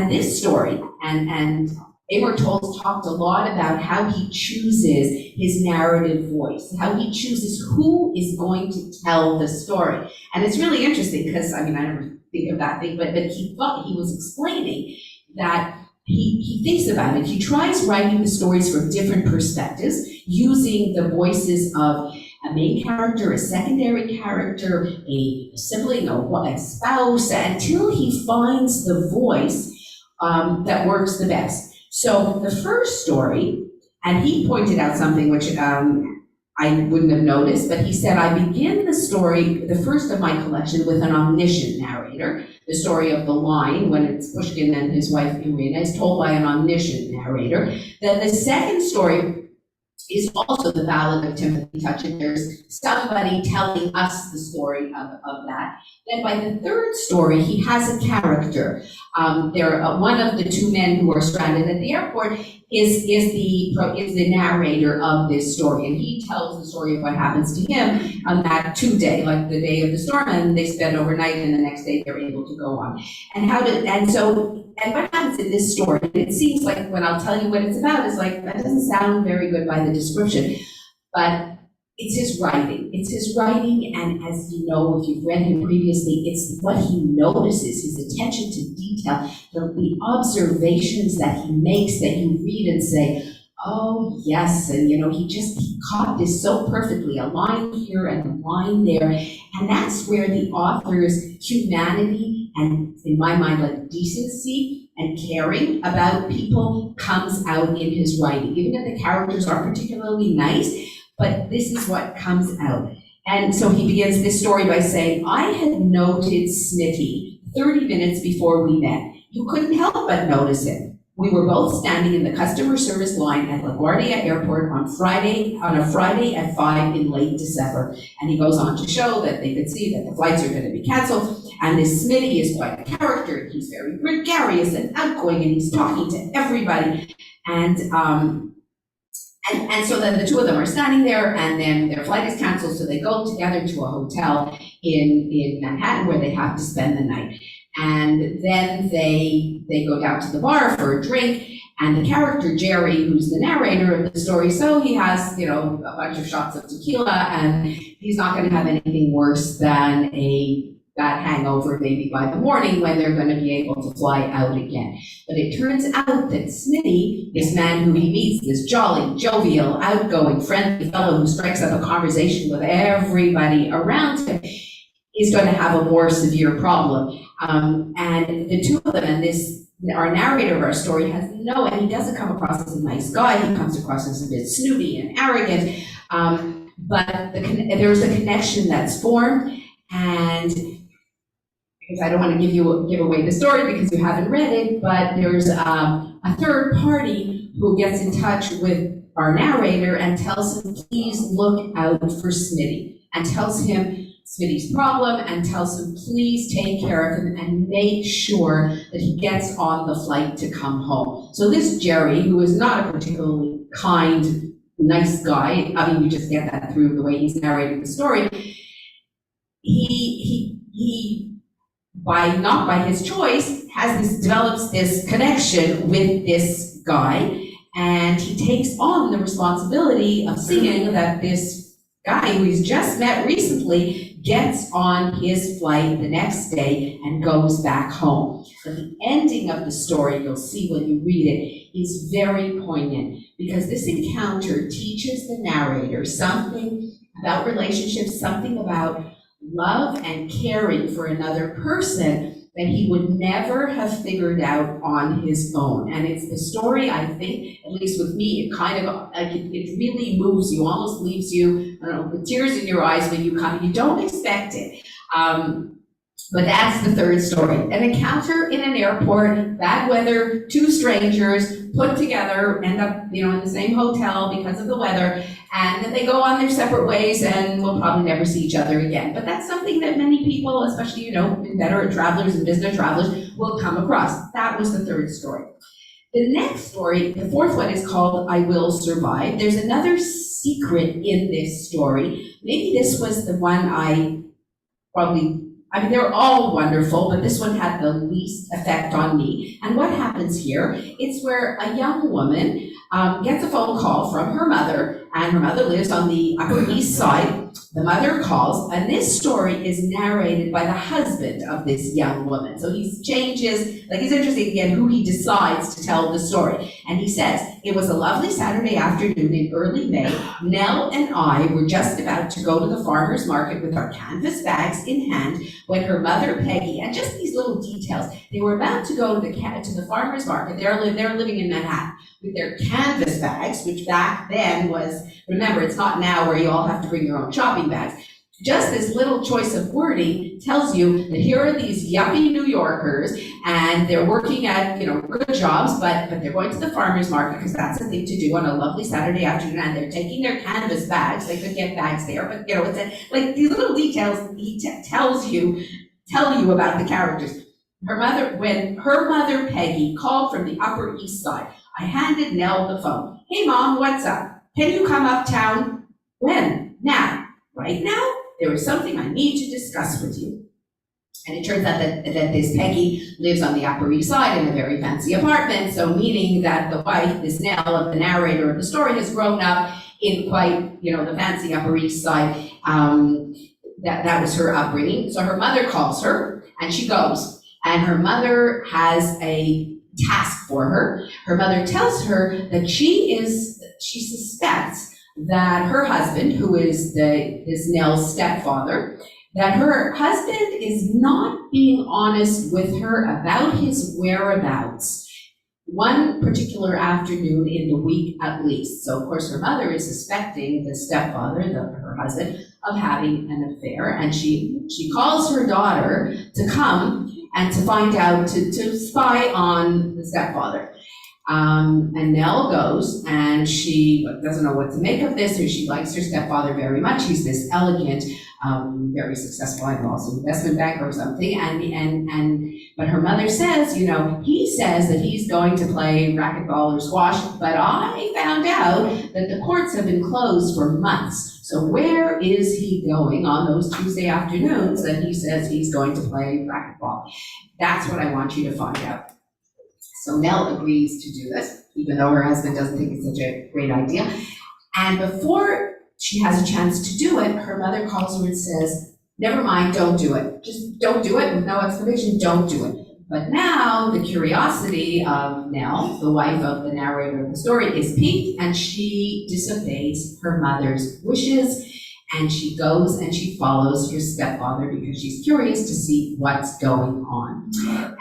Speaker 3: this story, and Amor Towles talked a lot about how he chooses his narrative voice, how he chooses who is going to tell the story. And it's really interesting because, I never think of that thing, but he was explaining that he thinks about it. He tries writing the stories from different perspectives, using the voices of a main character, a secondary character, a sibling, a spouse, until he finds the voice that works the best. So the first story, and he pointed out something which I wouldn't have noticed, but he said, I begin the story, the first of my collection, with an omniscient narrator. The story of the line, when it's Pushkin and his wife Irina, is told by an omniscient narrator. Then the second story is also the ballad of Timothy Touchett. There's somebody telling us the story of that. Then by the third story, he has a character. One of the two men who are stranded at the airport is the narrator of this story, and he tells the story of what happens to him on that day, like the day of the storm, and they spend overnight, and the next day they're able to go on. And what happens in this story, and it seems like when I'll tell you what it's about, it's like, that doesn't sound very good by the description, but it's his writing. It's his writing, and as you know, if you've read him previously, it's what he notices, his attention to detail, the observations that he makes that you read and say, oh yes, and he caught this so perfectly, a line here and a line there, and that's where the author's humanity and, in my mind, like decency and caring about people comes out in his writing, even if the characters aren't particularly nice, but this is what comes out. And so he begins this story by saying, I had noted Smitty 30 minutes before we met. You couldn't help but notice him. We were both standing in the customer service line at LaGuardia Airport on a Friday at 5 in late December. And he goes on to show that they could see that the flights are going to be canceled. And this Smitty is quite a character. He's very gregarious and outgoing, and he's talking to everybody. And so then the two of them are standing there, and then their flight is canceled, so they go together to a hotel in Manhattan where they have to spend the night. And then they go down to the bar for a drink, and the character Jerry, who's the narrator of the story, so he has, a bunch of shots of tequila, and he's not going to have anything worse than a bad hangover maybe by the morning when they're going to be able to fly out again. But it turns out that Smitty, this man who he meets, this jolly, jovial, outgoing, friendly fellow who strikes up a conversation with everybody around him, is going to have a more severe problem. And the two of them, and our narrator of our story and he doesn't come across as a nice guy, he comes across as a bit snooty and arrogant, but there's a connection that's formed, and because I don't want to give away the story because you haven't read it, but there's a third party who gets in touch with our narrator and tells him, please look out for Smitty, and tells him Smitty's problem and tells him, please take care of him and make sure that he gets on the flight to come home. So this Jerry, who is not a particularly kind, nice guy, I mean, you just get that through the way he's narrating the story, he not by his choice, develops this connection with this guy, and he takes on the responsibility of seeing that this guy who he's just met recently gets on his flight the next day and goes back home. But the ending of the story, you'll see when you read it, is very poignant, because this encounter teaches the narrator something about relationships, something about love and caring for another person that he would never have figured out on his own. And it's the story, I think, at least with me, it kind of, like, it really moves you, almost leaves you, I don't know, with tears in your eyes when you don't expect it. But that's the third story. An encounter in an airport, bad weather, two strangers put together, end up, in the same hotel because of the weather, and then they go on their separate ways and will probably never see each other again. But that's something that many people, especially, veteran travelers and business travelers, will come across. That was the third story. The next story, the fourth one, is called I Will Survive. There's another secret in this story. Maybe this was the one they're all wonderful, but this one had the least effect on me. And what happens here? It's where a young woman gets a phone call from her mother, and her mother lives on the Upper East Side. The mother calls, and this story is narrated by the husband of this young woman. So he changes, it's interesting again who he decides to tell the story. And he says, it was a lovely Saturday afternoon in early May. Nell and I were just about to go to the farmer's market with our canvas bags in hand when her mother Peggy, and just these little details, they were about to go to the farmer's market. They're living in Manhattan with their canvas bags, which back then was, remember, it's not now where you all have to bring your own shopping bags. Just this little choice of wording tells you that here are these yuppie New Yorkers, and they're working at, good jobs, but they're going to the farmer's market because that's a thing to do on a lovely Saturday afternoon, and they're taking their canvas bags. They could get bags there, but it's like these little details he tell you about the characters. When her mother Peggy called from the Upper East Side, I handed Nell the phone. Hey Mom, what's up? Can you come uptown? When? Now. Right now? There is something I need to discuss with you. And it turns out that this Peggy lives on the Upper East Side in a very fancy apartment, so meaning that the wife, this Nell, of the narrator of the story, has grown up in quite, the fancy Upper East Side. That was her upbringing. So her mother calls her, and she goes. And her mother has a task for her. Her mother tells her that she suspects that her husband, who is Nell's stepfather, that her husband is not being honest with her about his whereabouts one particular afternoon in the week at least. So of course her mother is suspecting the stepfather, her husband, of having an affair, and she calls her daughter to come and to find out, to spy on the stepfather. And Nell goes, and she doesn't know what to make of this, or she likes her stepfather very much. He's this elegant, very successful, I know, also investment banker or something. But her mother says, he says that he's going to play racquetball or squash, but I found out that the courts have been closed for months. So where is he going on those Tuesday afternoons that he says he's going to play racquetball? That's what I want you to find out. So Nell agrees to do this, even though her husband doesn't think it's such a great idea. And before she has a chance to do it, her mother calls her and says, never mind, don't do it. Just don't do it with no explanation, don't do it. But now the curiosity of Nell, the wife of the narrator of the story, is piqued, and she disobeys her mother's wishes, and she goes and she follows her stepfather because she's curious to see what's going on.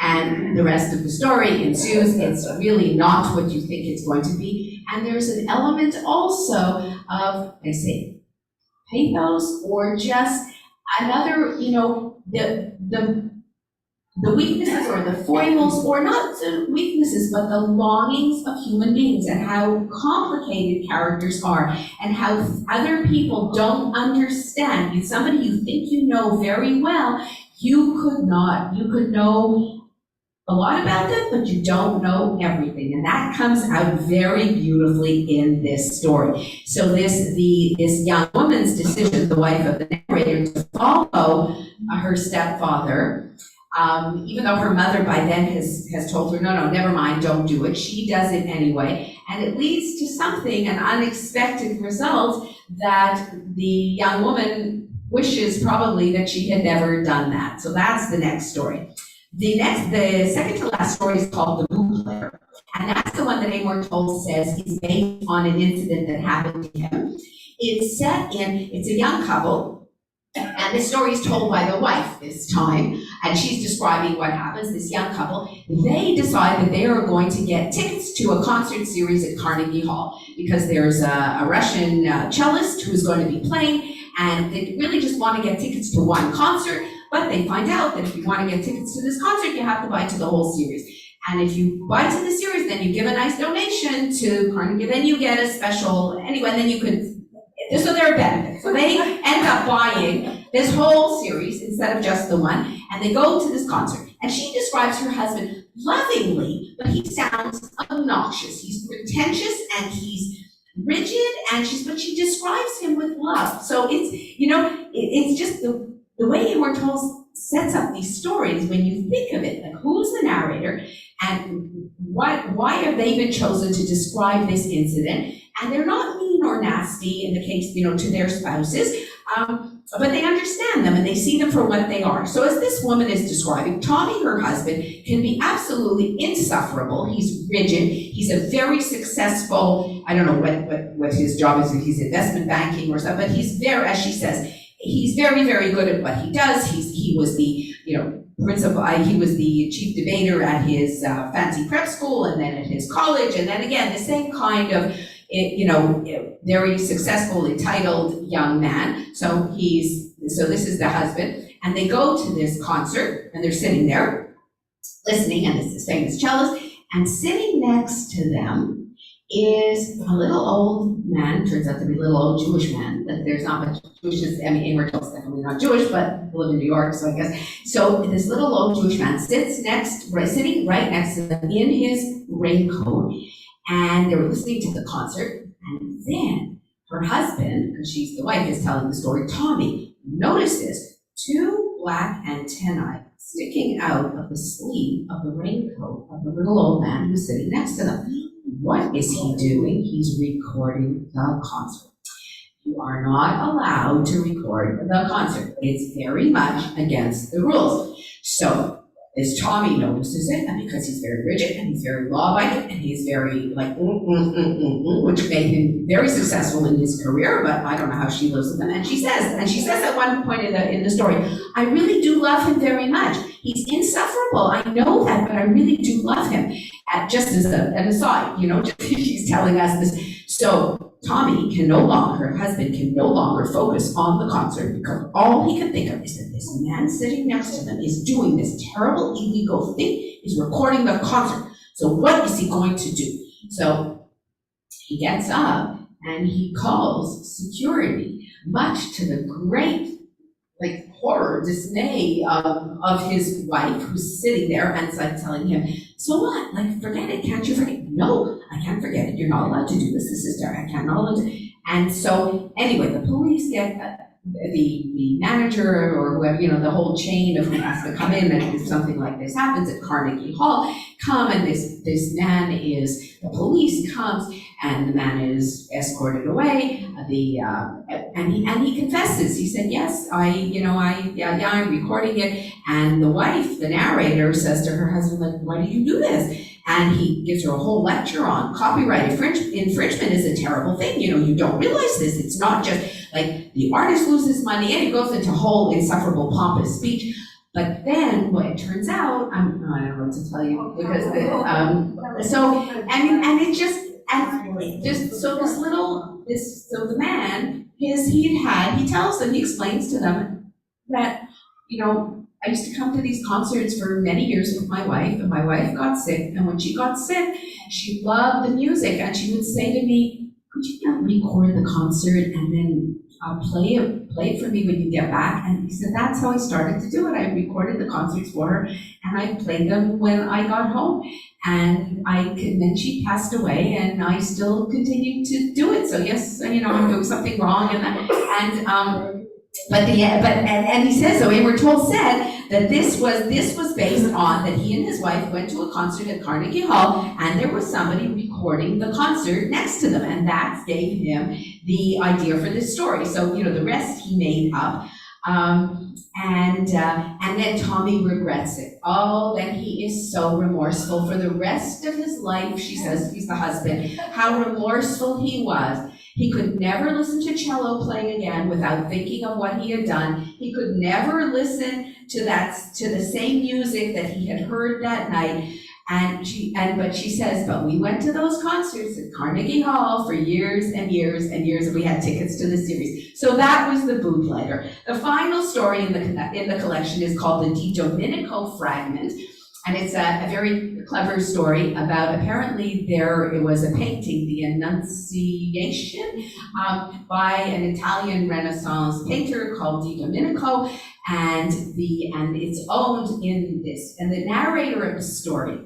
Speaker 3: And the rest of the story ensues. It's really not what you think it's going to be. And there's an element also of, I say, pathos, or just another, the
Speaker 4: the weaknesses or the foibles, or not the weaknesses, but the longings of human beings and how complicated characters are and how other people don't understand. If somebody you think you know very well, you could not. You could know a lot about them, but you don't know everything. And that comes out very beautifully in this story. So this young woman's decision, the wife of the narrator, to follow her stepfather, even though her mother by then has told her, no, never mind, don't do it, she does it anyway. And it leads to something, an unexpected result, that the young woman wishes probably that she had never done that. So that's the next story. The second to last story is called The Bootlegger, and that's the one that Amor Towles says is based on an incident that happened to him. It's a young couple, and the story is told by the wife this time, and she's describing what happens. This young couple, they decide that they are going to get tickets to a concert series at Carnegie Hall, because there's a Russian cellist who's going to be playing, and they really just want to get tickets to one concert. But they find out that if you want to get tickets to this concert, you have to buy to the whole series. And if you buy to the series, then you give a nice donation to Carnegie, then you get a special, anyway, then you could, so they're a benefit. So they end up buying this whole series instead of just the one, and they go to this concert. And she describes her husband lovingly, but he sounds obnoxious. He's pretentious and he's rigid, but she describes him with love. So it's, it's just the way Amor Towles sets up these stories, when you think of it, like who's the narrator and why have they been chosen to describe this incident? And they're not mean or nasty in the case, to their spouses, but they understand them and they see them for what they are. So as this woman is describing, Tommy, her husband, can be absolutely insufferable. He's rigid. He's a very successful, I don't know what his job is, if he's investment banking or something, but he's very, as she says, he's very, very good at what he does. He was the, principal, he was the chief debater at his fancy prep school and then at his college. And then again, the same kind of, very successful, entitled young man. So this is the husband. And they go to this concert and they're sitting there listening, and it's this famous cellist. And sitting next to them is a little old man, turns out to be a little old Jewish man, that there's not much Jewishness. I mean, Amor Towles definitely not Jewish, but live in New York, so I guess. So this little old Jewish man sitting right next to them in his raincoat, and they were listening to the concert, and then her husband, because she's the wife, is telling the story, Tommy notices two black antennae sticking out of the sleeve of the raincoat of the little old man who's sitting next to them. What is he doing? He's recording the concert. You are not allowed to record the concert. It's very much against the rules. So as Tommy notices it, and because he's very rigid and he's very law-abiding and he's very which made him very successful in his career, but I don't know how she lives with him. And she says at one point in the story, I really do love him very much. He's insufferable. I know that, but I really do love him. Just as an aside, she's telling us this. So Tommy her husband can no longer focus on the concert, because all he can think of is that this man sitting next to them is doing this terrible illegal thing, is recording the concert. So what is he going to do? So he gets up and he calls security, much to the great horror, dismay of his wife, who's sitting there, and it's telling him, so what? Forget it. Can't you forget? No, I can't forget it. You're not allowed to do this. This is I can't allowed to. And so anyway, the police get the manager or whoever, the whole chain of who has to come in, and if something like this happens at Carnegie Hall, and this man the police comes, and the man is escorted away. And he confesses. He said, yes, I'm recording it. And the wife, the narrator, says to her husband, why do you do this? And he gives her a whole lecture on copyright infringement is a terrible thing. You don't realize this. It's not just the artist loses money, and he goes into whole insufferable pompous speech. But then what it turns out, I don't know what to tell you, because the man, he tells them, he explains to them that, I used to come to these concerts for many years with my wife, and my wife got sick, and when she got sick, she loved the music, and she would say to me, could you not record the concert and then play it for me when you get back? And he said, that's how I started to do it. I recorded the concerts for her, and I played them when I got home. And then she passed away, and I still continued to do it. So yes, I'm doing something wrong, and he says, so Amor Towles said that this was based on that he and his wife went to a concert at Carnegie Hall, and there was somebody recording the concert next to them, and that gave him the idea for this story. So, the rest he made up. And then Tommy regrets it. Oh, then he is so remorseful for the rest of his life. She says, he's the husband, how remorseful he was. He could never listen to cello playing again without thinking of what he had done. He could never listen to the same music that he had heard that night. But she says, but we went to those concerts at Carnegie Hall for years and years and years, and we had tickets to the series. So that was the bootlegger. The final story in the collection is called the Di Domenico Fragment, and it's a very clever story about, apparently it was a painting, the Annunciation, by an Italian Renaissance painter called Di Domenico, and it's owned in this. And the narrator of the story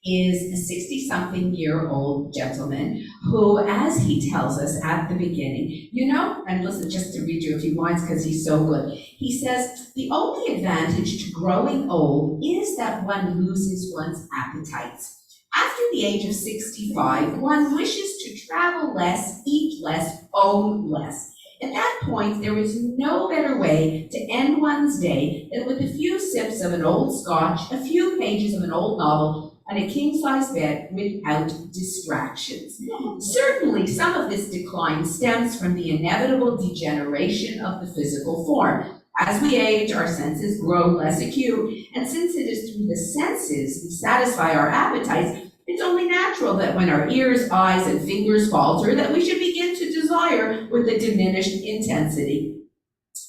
Speaker 4: is a 60-something-year-old gentleman who, as he tells us at the beginning, and listen, just to read you a few lines because he's so good. He says, the only advantage to growing old is that one loses one's appetites. After the age of 65, one wishes to travel less, eat less, own less. At that point, there is no better way to end one's day than with a few sips of an old scotch, a few pages of an old novel, and a king-size bed without distractions. Certainly, some of this decline stems from the inevitable degeneration of the physical form. As we age, our senses grow less acute, and since it is through the senses we satisfy our appetites, it's only natural that when our ears, eyes, and fingers falter, that we should begin to desire with a diminished intensity.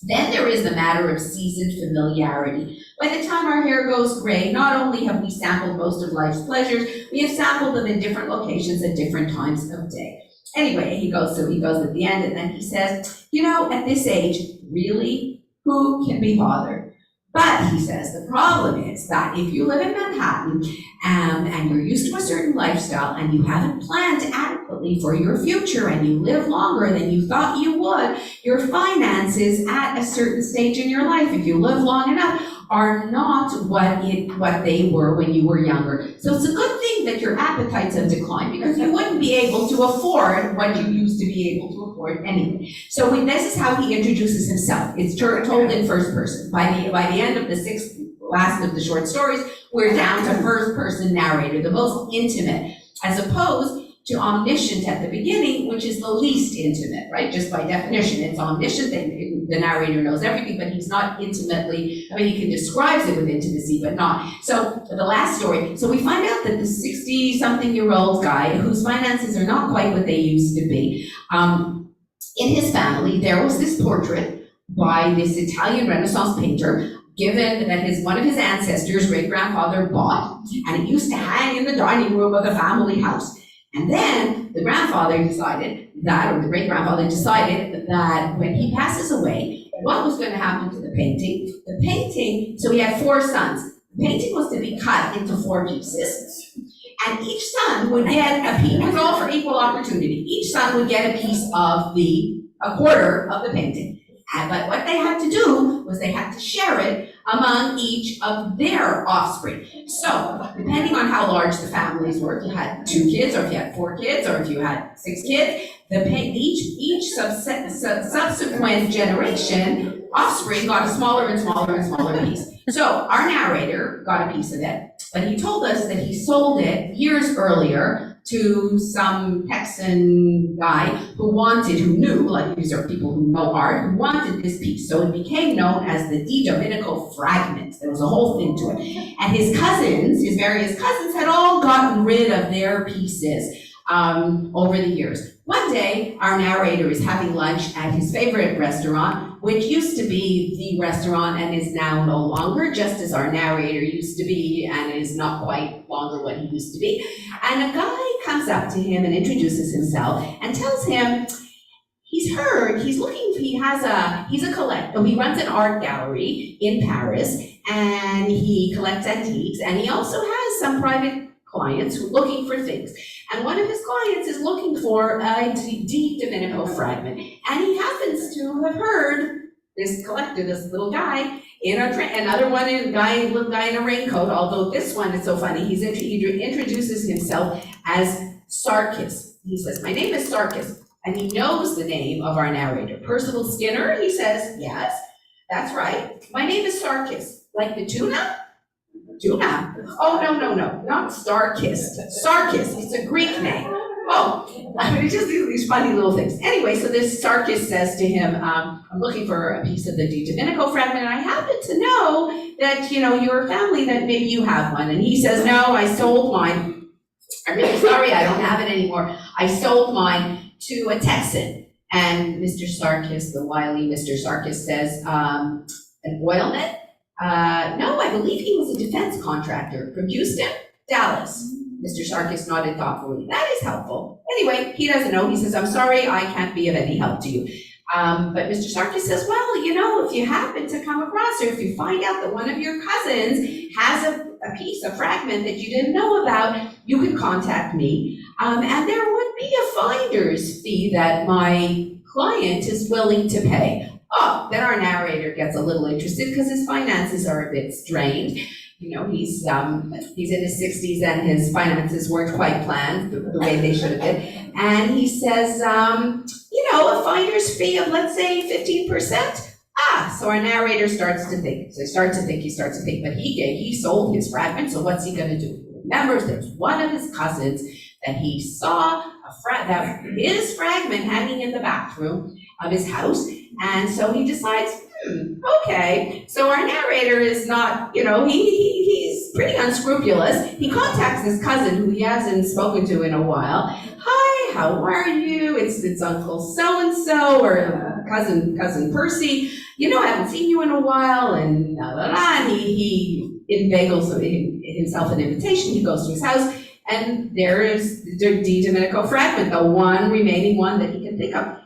Speaker 4: Then there is the matter of seasoned familiarity. By the time our hair goes gray, not only have we sampled most of life's pleasures, we have sampled them in different locations at different times of day. Anyway, he goes at the end, and then he says, at this age, really, who can be bothered? But, he says, the problem is that if you live in Manhattan and you're used to a certain lifestyle and you haven't planned adequately for your future and you live longer than you thought you would, your finances at a certain stage in your life, if you live long enough, are not what they were when you were younger. So it's a good thing that your appetites have declined, because you wouldn't be able to afford what you used to be able to afford anyway. So this is how he introduces himself. It's told in first person. By the end of the last of the short stories, we're down to first person narrator, the most intimate, as opposed to omniscient at the beginning, which is the least intimate, right? Just by definition, it's omniscient, the narrator knows everything, but he's not intimately, he can describe it with intimacy, but not. So the last story, so we find out that the 60-something-year-old guy, whose finances are not quite what they used to be, in his family, there was this portrait by this Italian Renaissance painter, given that one of his ancestors, great-grandfather, bought, and it used to hang in the dining room of the family house. And then the great-grandfather decided that when he passes away, what was going to happen to the painting? The painting, so he had 4 sons. The painting was to be cut into 4 pieces. And each son would get a piece, it was all for equal opportunity. Each son would get a piece of a quarter of the painting. But what they had to do was they had to share it among each of their offspring. So, depending on how large the families were, if you had 2 kids, or if you had 4 kids, or if you had 6 kids, each subsequent generation, offspring, got a smaller and smaller and smaller piece. So, our narrator got a piece of it, but he told us that he sold it years earlier to some Texan guy who knew, like these are people who know art, who wanted this piece. So it became known as the Di Domenico Fragment. There was a whole thing to it. And his various cousins had all gotten rid of their pieces over the years. One day, our narrator is having lunch at his favorite restaurant, which used to be the restaurant and is now no longer, just as our narrator used to be and is not quite longer what he used to be. And a guy comes up to him and introduces himself and tells him he's heard, he's a collector, he runs an art gallery in Paris, and he collects antiques, and he also has some private clients who are looking for things. And one of his clients is looking for a D. Domenico fragment. And he happens to have heard this collector, this little guy, in another one, little guy in a raincoat, although this one is so funny. He introduces himself as Sarkis. He says, my name is Sarkis. And he knows the name of our narrator. Percival Skinner, he says, yes, that's right. My name is Sarkis. Like the tuna? Tuna? Oh, no, not Starkist. Sarkis, it's a Greek name. Oh, I mean, just these funny little things. Anyway, so this Sarkis says to him, I'm looking for a piece of the Di Domenico fragment, and I happen to know that, you're a family that maybe you have one. And he says, no, I sold mine. I'm really sorry, I don't have it anymore. I sold mine to a Texan. And Mr. Sarkis, the wily Mr. Sarkis says, an oilman? No, I believe he was a defense contractor from Houston, Dallas. Mr. Sarkis nodded thoughtfully. That is helpful. Anyway, he doesn't know. He says, I'm sorry, I can't be of any help to you. But Mr. Sarkis says, well, if you happen to come across, or if you find out that one of your cousins has a piece, a fragment that you didn't know about, you can contact me. And there would be a finder's fee that my client is willing to pay. Oh, then our narrator gets a little interested because his finances are a bit strained. He's in his 60s and his finances weren't quite planned the way they should have been. And he says, a finder's fee of, let's say, 15%. So our narrator starts to think. So he starts to think, but he sold his fragment, so what's he gonna do? He remembers there's one of his cousins that he saw his fragment hanging in the bathroom of his house. And so he decides, okay. So our narrator is not, he's pretty unscrupulous. He contacts his cousin who he hasn't spoken to in a while. Hi, how are you? It's Uncle so-and-so or cousin Percy. I haven't seen you in a while, and and he inveigles himself an invitation. He goes to his house, and there is the Di Domenico fragment, the one remaining one that he can think of.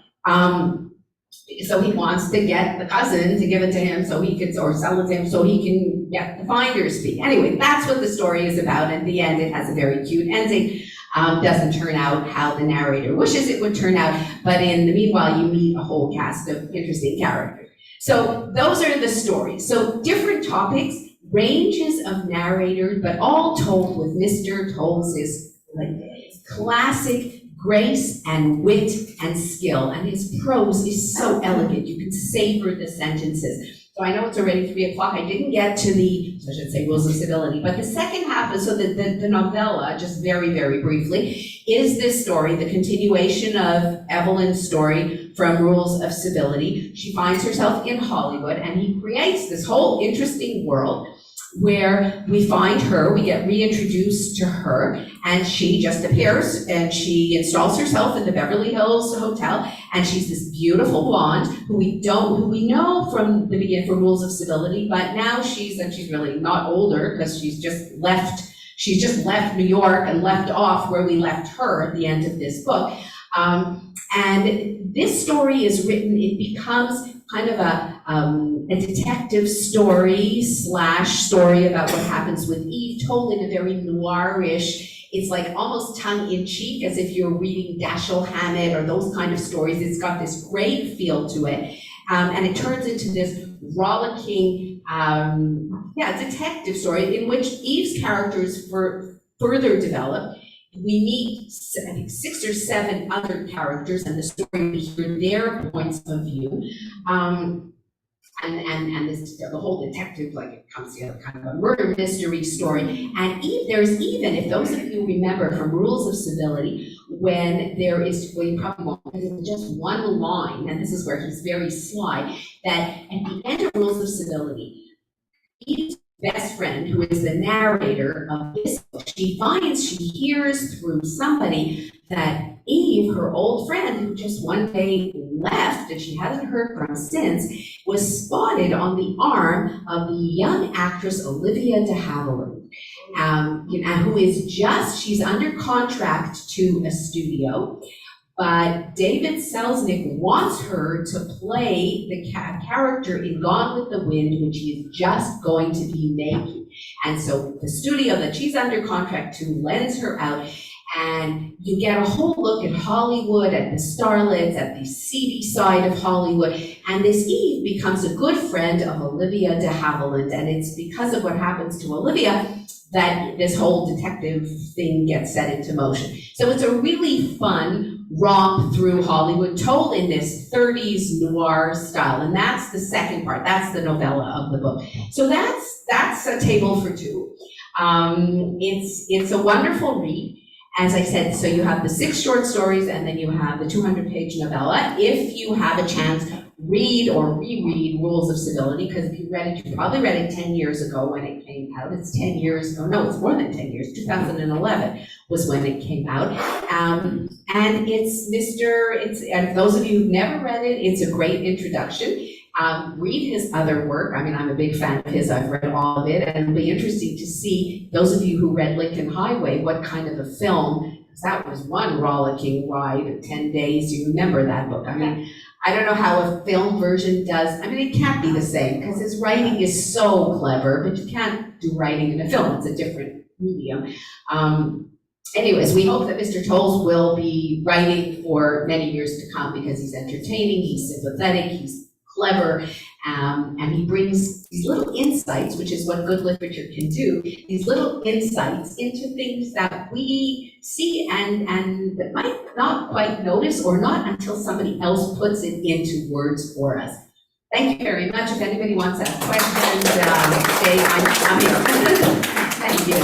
Speaker 4: So he wants to get the cousin to give it to him or sell it to him so he can get the finder's fee. Anyway, that's what the story is about. At the end, it has a very cute ending. Doesn't turn out how the narrator wishes it would turn out, but in the meanwhile, you meet a whole cast of interesting characters. So those are the stories. So different topics, ranges of narrators, but all told with Mr. Towles' classic grace and wit and skill, and his prose is so elegant. You can savor the sentences. So I know it's already 3 o'clock. I didn't get to Rules of Civility, but the second half is, so the novella, just very, very briefly, is this story, the continuation of Evelyn's story from Rules of Civility. She finds herself in Hollywood, and he creates this whole interesting world where we find her, we get reintroduced to her, and she just appears and she installs herself in the Beverly Hills Hotel, and she's this beautiful blonde who we know from the beginning from Rules of Civility, but now she's really not older because she's just left New York and left off where we left her at the end of this book. And this story is written, it becomes kind of a detective story / story about what happens with Eve, told in a very noirish, it's like almost tongue-in-cheek, as if you're reading Dashiell Hammett or those kind of stories. It's got this great feel to it. And it turns into this rollicking, detective story in which Eve's characters further develop. We meet, I think, 6 or 7 other characters, and the story, we hear their points of view. And this, the whole detective, it comes together, kind of a murder mystery story. And there's even, if those of you remember from Rules of Civility, when there is, well, you probably won't, because it's just one line, and this is where he's very sly, that at the end of Rules of Civility, Eve's best friend, who is the narrator of this book, she hears through somebody that Eve, her old friend, who just one day left and she hasn't heard from since, was spotted on the arm of the young actress Olivia de Havilland, who is she's under contract to a studio, but David Selznick wants her to play the character in Gone with the Wind, which he is just going to be making. And so the studio that she's under contract to lends her out, and you get a whole look at Hollywood, at the starlets, at the seedy side of Hollywood, and this Eve becomes a good friend of Olivia de Havilland, and it's because of what happens to Olivia that this whole detective thing gets set into motion. So it's a really fun romp through Hollywood, told in this 30s noir style, and that's the second part, that's the novella of the book. So that's a table for two. It's a wonderful read. As I said, so you have the 6 short stories and then you have the 200-page novella. If you have a chance, read or reread Rules of Civility, because if you read it, you probably read it 10 years ago when it came out. It's 10 years, oh no, it's more than 10 years, 2011 was when it came out. And and those of you who've never read it, it's a great introduction. Read his other work. I mean, I'm a big fan of his. I've read all of it, and it'll be interesting to see, those of you who read Lincoln Highway, what kind of a film, because that was one rollicking ride of 10 days. You remember that book. I mean, I don't know how a film version does. I mean, it can't be the same, because his writing is so clever, but you can't do writing in a film. It's a different medium. Anyways, we hope that Mr. Towles will be writing for many years to come, because he's entertaining, he's sympathetic, he's clever, and he brings these little insights, which is what good literature can do, these little insights into things that we see and that might not quite notice, or not until somebody else puts it into words for us. Thank you very much. If anybody wants to ask questions, I'm here. Thank you.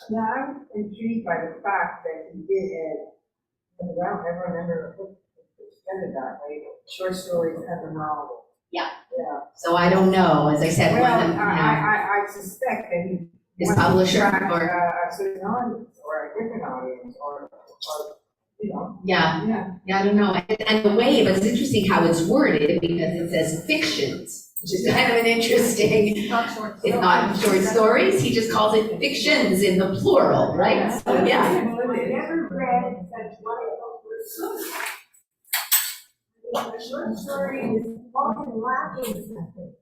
Speaker 1: Now, I'm intrigued by the fact that he did it, and I don't ever remember who said it that way, short stories as a novel.
Speaker 4: Yeah.
Speaker 1: Yeah.
Speaker 4: So I don't know, as I said,
Speaker 1: Well,
Speaker 4: one,
Speaker 1: I suspect that he.
Speaker 4: his publisher
Speaker 1: attract,
Speaker 4: or,
Speaker 1: a certain audience, or a different audience, or, you know.
Speaker 4: yeah, I don't know. And the way, but it's interesting how it's worded, because it says fictions, which is kind of an interesting,
Speaker 1: It's not short.
Speaker 4: it's not short stories, he just calls it fictions in the plural, right? So, yeah.
Speaker 1: I never read such wonderful stories. A short story is often lacking something.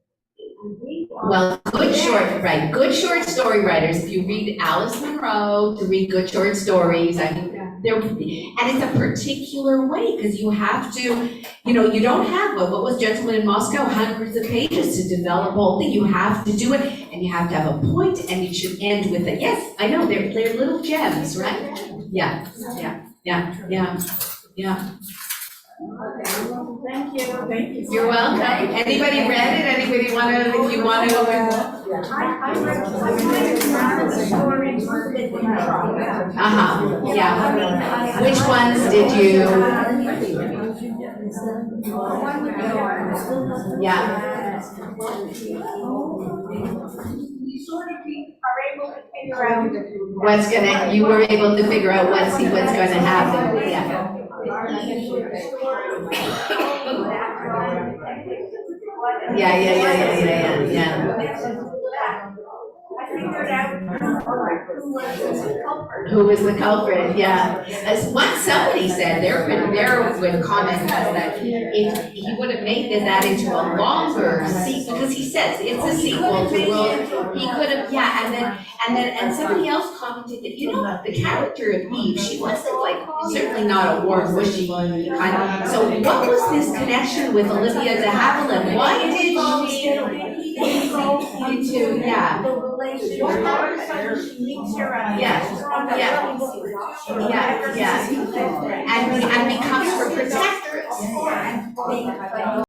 Speaker 4: Well, good short story writers, if you read Alice Munro, to read good short stories, I mean, and it's a particular way, because you have to, you don't have, what was Gentleman in Moscow, hundreds of pages to develop a whole thing. You have to do it, and you have to have a point, and it should end with a, yes, I know, they're little gems, right? Yeah.
Speaker 1: Thank you.
Speaker 4: You're welcome. Anybody read it? Anybody if you want to?
Speaker 1: I read the stories that we tried.
Speaker 4: Yeah. Which ones did you? Yeah.
Speaker 1: You sort of are able to figure out.
Speaker 4: You were able to figure out what's going to happen. Yeah. Yeah.
Speaker 1: I figured out
Speaker 4: who was the culprit, yeah. As once somebody said, there would comment that if he would have made that into a longer sequel, because he says it's a sequel to World, he could have, and somebody else commented that, the character of Eve, she wasn't certainly not a warm, mushy kind of, so what was this connection with Olivia de Havilland? Why did she into, yeah. And becomes her protectress.